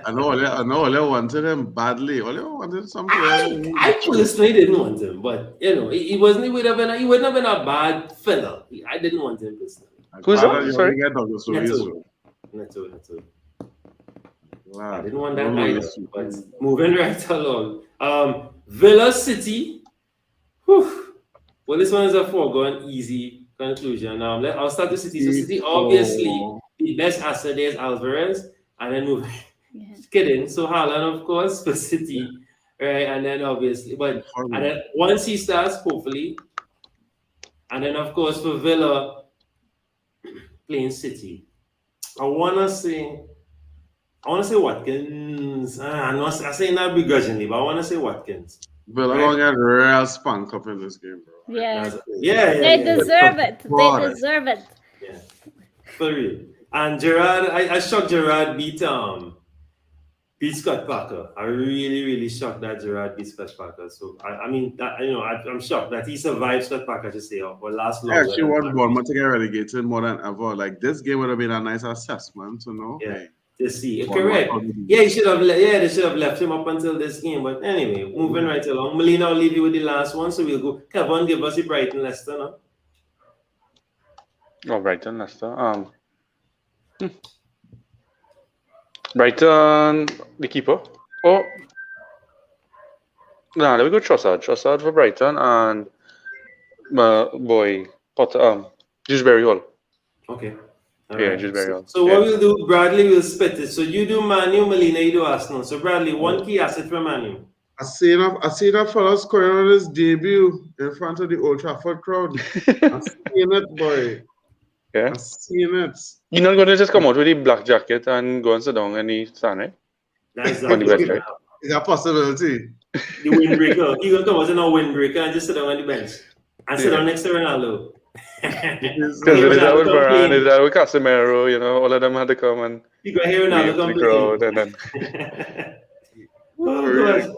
I know Ole wanted him badly. Ole wanted some players. I personally didn't want him, but he wasn't. He wouldn't have been a bad fella. I didn't want him personally. Who's that? Sorry. Neto. Wow. I didn't want that either. But moving right along. Villa City. Whew. Well, this one is a foregone easy conclusion. I'll start with City. So City, obviously, the best asset is Alvarez, and then move. Kidding. So Haaland, of course, for City, right? And then obviously, and then once he starts, hopefully, and then of course for Villa, playing City. I wanna say Watkins. I'm saying that begrudgingly, but I wanna say Watkins. Villa gonna get real spunk up in this game, bro. Yeah. They deserve it. They deserve it. Yeah. For real. And Gerrard, I shocked Gerrard beat Scott Parker. I really shocked that Gerrard beat Scott Parker. So I'm shocked that he survived Scott Parker to stay off or last long. I actually want Bournemouth to get relegated more than ever. Like this game would have been a nice assessment, Yeah. To see. Correct. Yeah, they should have left him up until this game. But anyway, moving right along. Melina, I'll leave you with the last one. So we'll go. Kevin, give us the Brighton Leicester now. Oh, Brighton Leicester. Brighton, the keeper. Oh, no, let me go Trossard for Brighton and my boy Potter. Dewsbury Hall. Okay. Dewsbury Hall. So what we'll do, Bradley will split it. So you do Man U, Melina, you do Arsenal. So Bradley, one key asset for Man U. I see that fella scoring on his debut in front of the Old Trafford crowd. I'm seeing it, boy. Yeah. I'm seeing it. You're not going to just come out with the black jacket and go and sit down in the stand, right? That's on the bench, right? Is that a possibility? The windbreaker. You're going to come out in a windbreaker and just sit down on the bench. And sit down next to Ronaldo. Because is that with Varane, is that with Casemiro, all of them had to come and you got here Ronaldo come the crowd and then. Oh, God.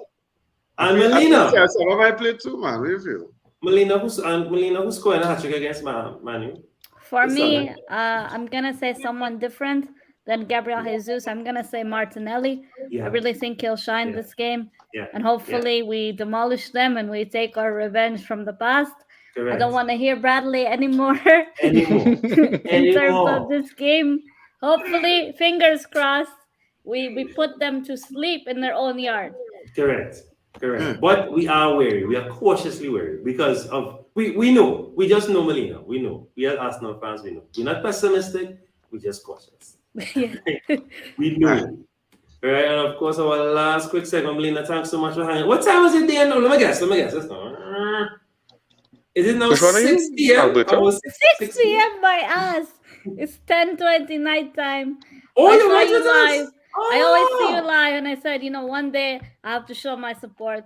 And Melina. Some of I played too, man. What do you feel? Melina, who's scoring a hat-trick against Man U? For me, I'm gonna say someone different. than Gabriel Jesus. I'm gonna say Martinelli. Yeah. I really think he'll shine this game. Yeah. And hopefully we demolish them and we take our revenge from the past. Correct. I don't want to hear Bradley anymore. Anymore. In terms of this game. Hopefully, fingers crossed, we put them to sleep in their own yard. Correct. But we are wary. We are cautiously wary because of we know. We just know, Melina. We know. We are Arsenal fans. We know. We're not pessimistic. We're just cautious. We know. Right, and of course, our last quick segment, Melina. Thanks so much for hanging. What time is it there now? Let me guess. Is it now 6 p.m.? 6 p.m. my ass. It's 10:20 night time. Oh, I you're saw watching you live. this? I always see you live, and I said, one day I have to show my support.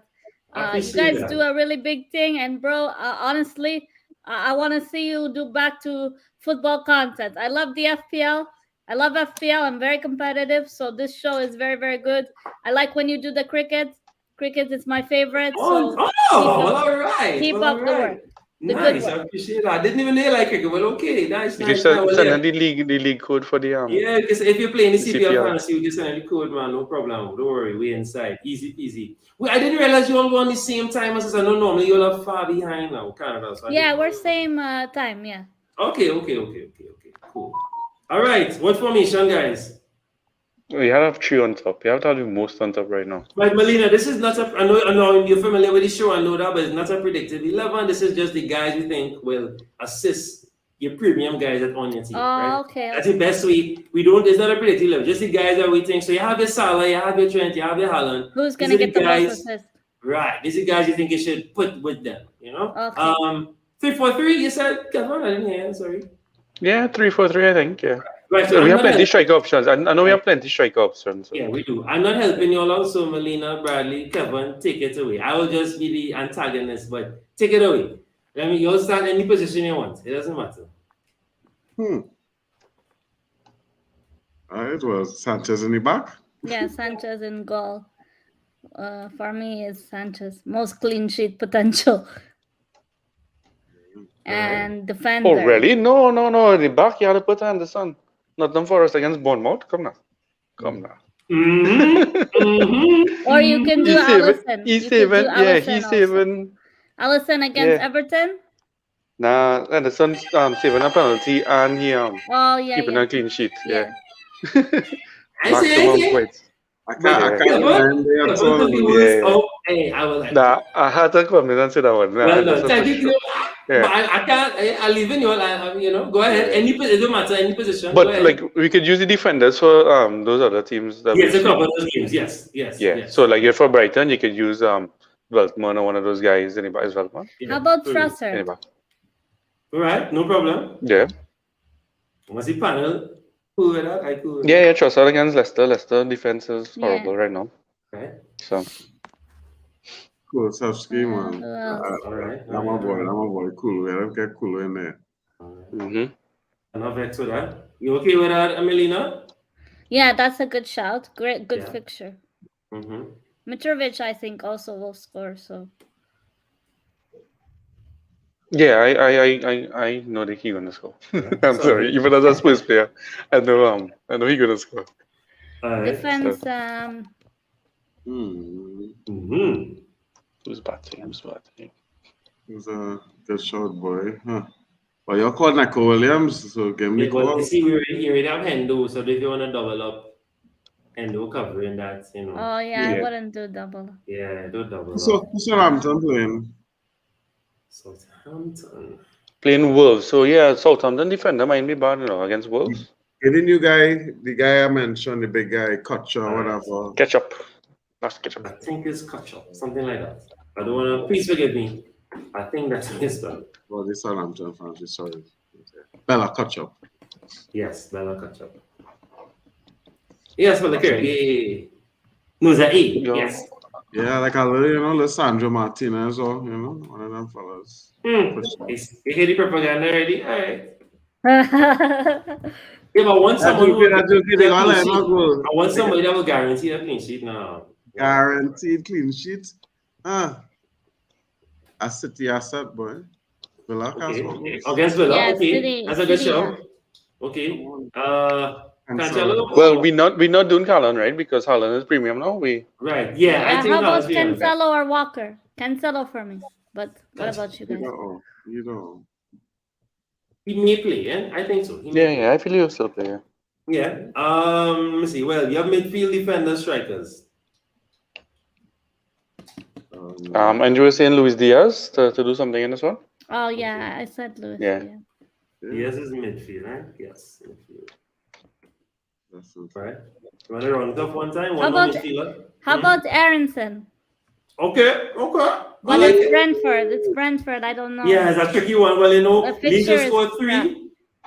You guys do a really big thing, and bro, honestly, I want to see you do back to football content. I love the FPL. I love FPL. I'm very competitive, so this show is very, very good. I like when you do the cricket. Cricket is my favorite. All right. Keep up the work. Nice, I appreciate that. I didn't even know like cricket, but okay, nice. You send the league code for the Yeah, because if you're playing the CPL fantasy, you just send the code, man. No problem. Don't worry, we're inside. Easy peasy. Well, I didn't realize you all go on the same time as us. I know normally you all are far behind now, Canada. So we're same time. Yeah. Okay. Cool. All right, what formation, guys? You have 3 on top. You have to have the most on top right now. Right, Melina, this is not I know you're familiar with the show, I know that, but it's not a predictive 11. This is just the guys we think will assist your premium guys that on your team. Right? Okay. That's the best way. It's not a predictive 11, just the guys that we think. So you have your Salah, you have your Trent, you have your Haaland. Who's going to get the most assists? Right, these are the guys you think you should put with them, Okay. 3-4-3, you said, Kevin, I didn't hear, sorry. Yeah, 3-4-3, I think, yeah. Right, so we have plenty of strike options. I know we have plenty of strike options. So. Yeah, we do. I'm not helping you along, so Melina, Bradley, Kevin, take it away. I will just be the antagonist, but take it away. You'll start any position you want. It doesn't matter. It was Sanchez in the back. Yeah, Sanchez in goal. For me, is Sanchez. Most clean sheet potential. And defender. Oh, really? No. The back, you had to put Anderson. Nottingham Forest against Bournemouth. Come now. Or you can do Alisson. He's saving. Alisson against Everton? Nah, Anderson saving a penalty and he keeping a clean sheet. Yeah. Maximum points. I had to come in and say that one. Thank you. Yeah. But I can't. I leave in go ahead. It don't matter any position. But we could use the defenders for those other teams. To cover those games. Yes. So for Brighton, you could use Veltman or one of those guys. Anybody's Veltman. Yeah. How about Trossard? All right, no problem. Yeah. Was the panel cool with that? Yeah. Trossard against Leicester. Leicester defense is horrible right now. Okay. So. Cool, Savsky, man. I'm a boy. Cool. We don't get cool in there. I'm not vexed with that. You okay with that, Melina? Yeah, that's a good shout. Good fixture. Mitrovic, I think, also will score. So. Yeah, I know that he's gonna score. I'm sorry, even as a Spurs player, I know he's gonna score. Defense. Who's batting? He's a good shot, boy. Well, you're called Nico Williams, so give me call. You see, we already have Hendo, so if you want to double up, Hendo covering that, Oh, yeah, I wouldn't do double. Yeah, do double So, up. Southampton playing? Southampton. Playing Wolves. So, yeah, Southampton defender might be bad, against Wolves. Hey, the new guy, the guy I mentioned, the big guy, Kutcher, whatever. Ketchup. I think it's Ketchup, something like that. I don't want to, please forgive me. I think that's his spell. Oh, this Southampton fans, sorry. Bella Ketchup. Yes, Bella Ketchup. Yes, for the carry. No, it's an A. Yes. Yeah, like a little Sandro Martinez or, one of them fellas. You hear the propaganda already? All right. Yeah, but I want somebody that will guarantee a clean sheet now. Guaranteed clean sheet? A City asset, boy. Villa Against Villa, yeah, okay. City, that's a good City, show. Okay. Cancelo? Well, we're not doing Haaland, right? Because Haaland is premium now. Right. Yeah, I think how about Haaland's premium. Cancelo or Walker? Cancelo for me. But what about you guys? You know. He may play, eh? I think so. Yeah, I feel he'll still play. Yeah. Let me see. Well, you have midfield defenders, strikers. And you were saying Luis Diaz to do something in this one? Oh yeah, I said Luis. Yeah. Diaz is midfield, right? Yes, midfield. That's it. Right. You want to round it up one time? How about Aronson? Okay. But it's Brentford. It's Brentford. I don't know. Yeah, it's a tricky one. Well, you know, Leeds will score 3. Yeah.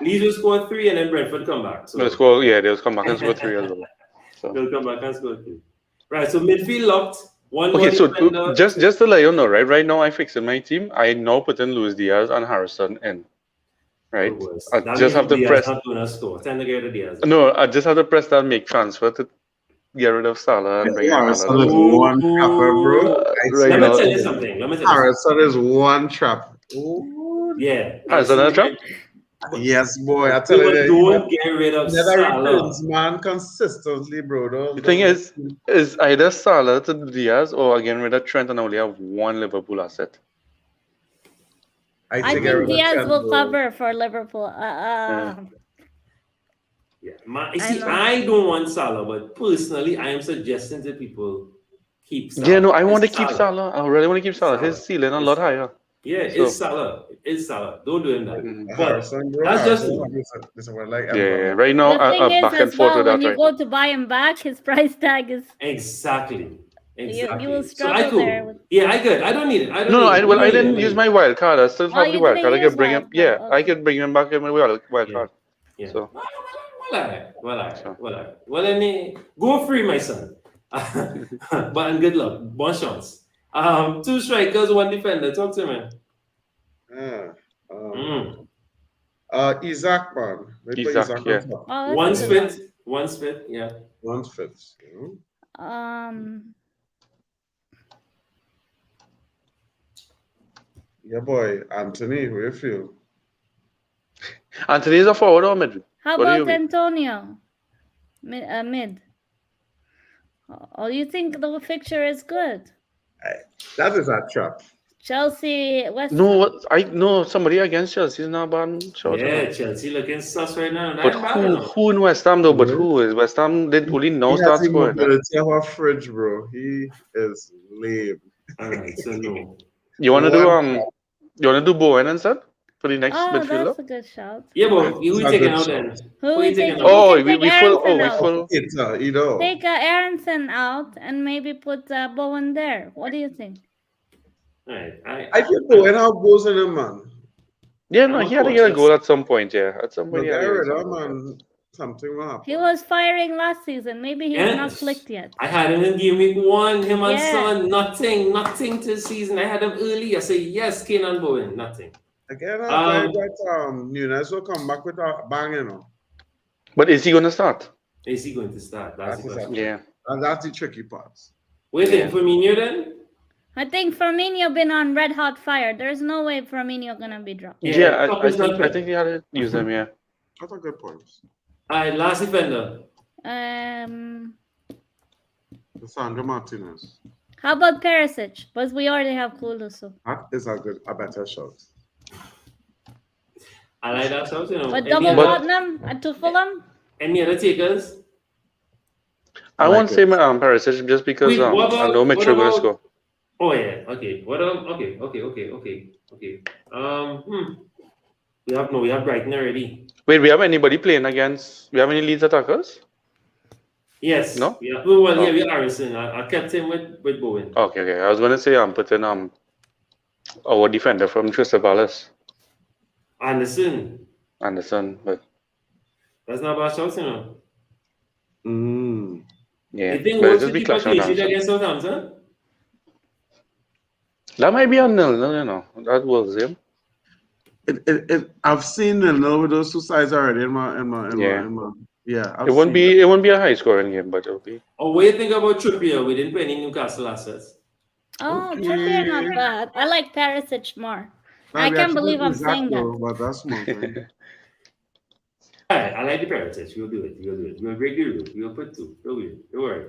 Leeds will score 3, and then Brentford come back. So they'll come back and score 3 as well. So. They'll come back and score 3. Right. So midfield locked. Okay, so just to let you know, right now I fixed my team. I now put in Luis Diaz and Harrison in. Right. I just have to press. No, I just have to press that make transfer to get rid of Salah and bring in Harrison is one trapper, bro. Let me tell you something. Harrison is one trap. Yeah. Harrison is a trap? Yes, boy. I tell you, don't get rid of Salah. Returns, man, consistently, bro. The thing is either Salah to Diaz or again rid of Trent and only have one Liverpool asset. I think Diaz will cover for Liverpool. I don't want Salah, but personally, I am suggesting to people keep Salah. Yeah, no, I want to keep Salah. I really want to keep Salah. His ceiling a lot higher. Yeah, it's Salah. It's Salah. Don't do him that. But that's just right now. Back and forth with that. When you go to buy him back, his price tag is exactly. You will struggle there. Yeah, I don't need it. I didn't use my wild card. I still have the wild card. I can bring him. Yeah, okay. I can bring him back in my wild card. Yeah. So. Well, then go free, my son. But good luck. Bon chance. 2 strikers, 1 defender. Talk to me. Isaac, man. Isaac, yeah. One's fit. Yeah. One's fit. Yeah, boy. Anthony, how you feel? Anthony is a forward or mid? How about Antonio? Mid. Oh, you think the fixture is good? That is a trap. Chelsea, West Ham. No, somebody against Chelsea is not bad. Yeah, Chelsea looking sus right now. But who in West Ham though? But who is West Ham? Did only now start scoring? Our fridge, bro. He is lame. All right, so no. You wanna do Bowen instead for the next midfielder? That's a good shout. Yeah, but who we taking out then? Who we taking out? Oh, we full. Take Aronson out and maybe put Bowen there. What do you think? Right. I think Bowen have goals in him, man. Yeah, no, he had to get a goal at some point. Yeah, at some point. Man, something will happen. He was firing last season. Maybe he's not clicked yet. I had him in game week 1. Him and Son, nothing to season. I had him early. I say yes, Kane and Bowen, nothing. Again, I that Nunes will come back with a bang, you know. But is he going to start? Is he going to start? That's the question. Yeah. And that's the tricky part. Waiting for Firmino then? I think Firmino been on red hot fire. There's no way Firmino gonna be dropped. Yeah, I think he had to use them. Yeah. That's a good point. Alright, last defender. Sandro Martinez. How about Perisic? But we already have Kulusu. That is a better shot. I like that shout, you know. But double Tottenham to Fulham? Any other takers? I won't say Perisic just because I know Mitchell going to score. Oh yeah, okay. Okay. We have Brighton already. Wait, we have anybody playing against? We have any Leeds attackers? Yes. No. Yeah. Well, yeah, we are Harrison. I kept him with Bowen. Okay. I was going to say I'm putting our defender from Crystal Palace. Anderson, but that's not bad shots, you know. Yeah. You think Wolves should keep a clean sheet against Southampton? That might be a 0-0, you know. That was him. I've seen 0-0 with those 2 sides already in my it won't be a high scoring game, but it'll be. Oh, what do you think about Trippier? We didn't put any Newcastle assets. Oh, Trippier not bad. I like Perisic more. I can't believe I'm saying that. But that's right, I like the Perisic. We'll do it. We'll break the rule. We'll put 2. Don't worry.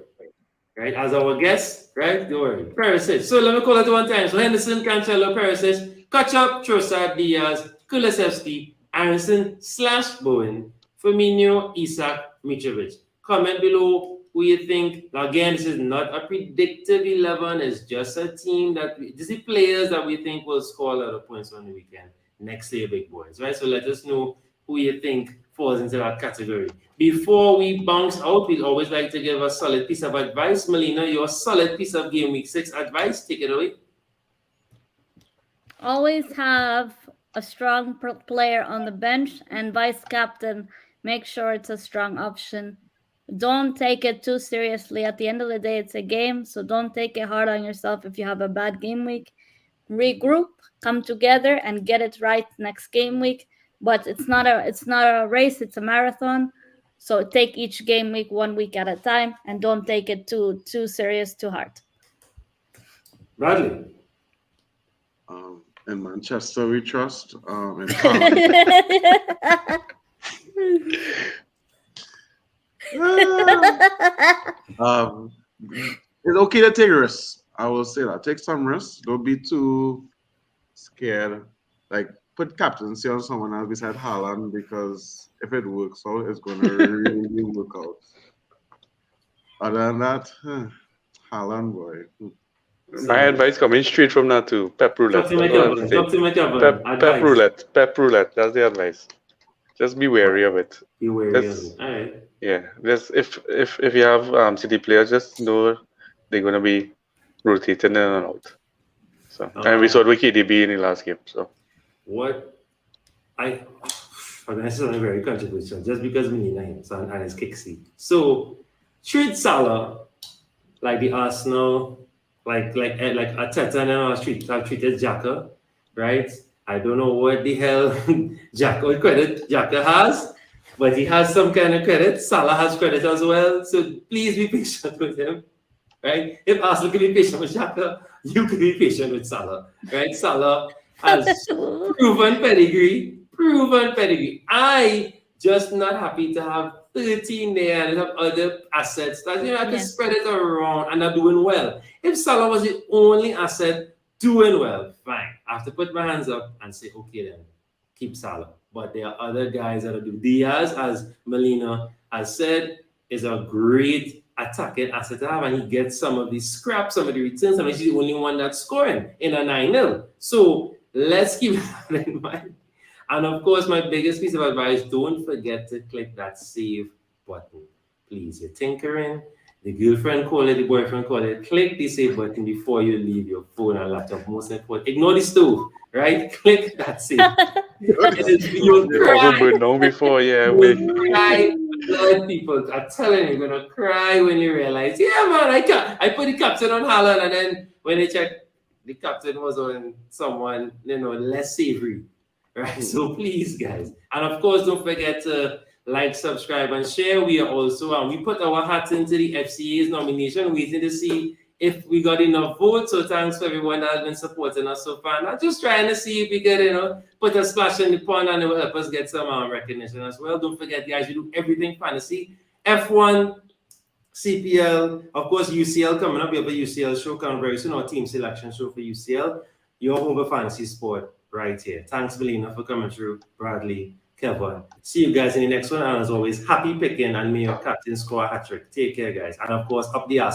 Right, as our guest, right? Don't worry. Perisic. So let me call it one time. So Henderson, Cancelo, Perisic, Kachuk, Trossard, Diaz, Kulusevski, Aronson/Bowen, Firmino, Isak, Mitrovic. Comment below who you think. Now again, this is not a predictive 11. It's just a team that this is players that we think will score a lot of points on the weekend. Next year, big boys, right? So let us know who you think falls into that category. Before we bounce out, we'd always like to give a solid piece of advice. Melina, your solid piece of game week 6 advice. Take it away. Always have a strong player on the bench, and vice captain, make sure it's a strong option. Don't take it too seriously. At the end of the day, it's a game, so don't take it hard on yourself if you have a bad game week. Regroup, come together, and get it right next game week. But it's not a race, it's a marathon. So take each game week 1 week at a time, and don't take it too serious, too hard. Bradley. In Manchester, we trust. In it's okay to take risks. I will say that. Take some risks. Don't be too scared. Like, put captaincy on someone else beside Haaland, because if it works out, it's going to really work out. Other than that, Haaland, boy. My advice coming straight from that to Pep Roulette. Pep Roulette. That's the advice. Just be wary of it. Be wary of it. All right. Yeah. Just if you have City players, just know they're going to be rotating in and out. So and we saw it with KDB in the last game. So what I'm going to say something very controversial, just because Melina and his kicksy. So treat Salah like the Arsenal. Like Arteta and have treated Xhaka, right? I don't know what the hell credit Xhaka has, but he has some kind of credit. Salah has credit as well, so please be patient with him, right? If Arsenal can be patient with Xhaka, you can be patient with Salah, right? Salah has proven pedigree. I just not happy to have 13 there and have other assets that I can spread it around and are doing well. If Salah was the only asset doing well, fine. I have to put my hands up and say, okay then, keep Salah. But there are other guys that are doing. Diaz, as Melina has said, is a great attacking asset to have, and he gets some of the scraps, some of the returns, and he's the only one that's scoring in a 9-0. So let's keep that in mind. And of course, my biggest piece of advice, don't forget to click that save button. Please, you're tinkering, the girlfriend call it, the boyfriend call it, click the save button before you leave your phone and laptop. Most important, ignore the stove, right? Click that save. You'll cry. Before, You'll cry. People are telling you, you're going to cry when you realize, yeah, man, I put the captain on Haaland, and then when they check, the captain was on someone, less savory. Right, so please, guys, and of course, don't forget to like, subscribe, and share. We are also we put our hats into the FCA's nomination, waiting to see if we got enough votes. So thanks for everyone that has been supporting us so far. Not just trying to see if we could, put a splash in the pond, and it will help us get some recognition as well. Don't forget, guys, you do everything fantasy, F1, CPL, of course, UCL coming up. We have a UCL show coming very soon, our team selection show for UCL. Your home for fantasy sport. Right here. Thanks, Melina, for coming through. Bradley, Kevin. See you guys in the next one. And as always, happy picking, and may your captain score a hat-trick. Take care, guys. And of course, up the ass.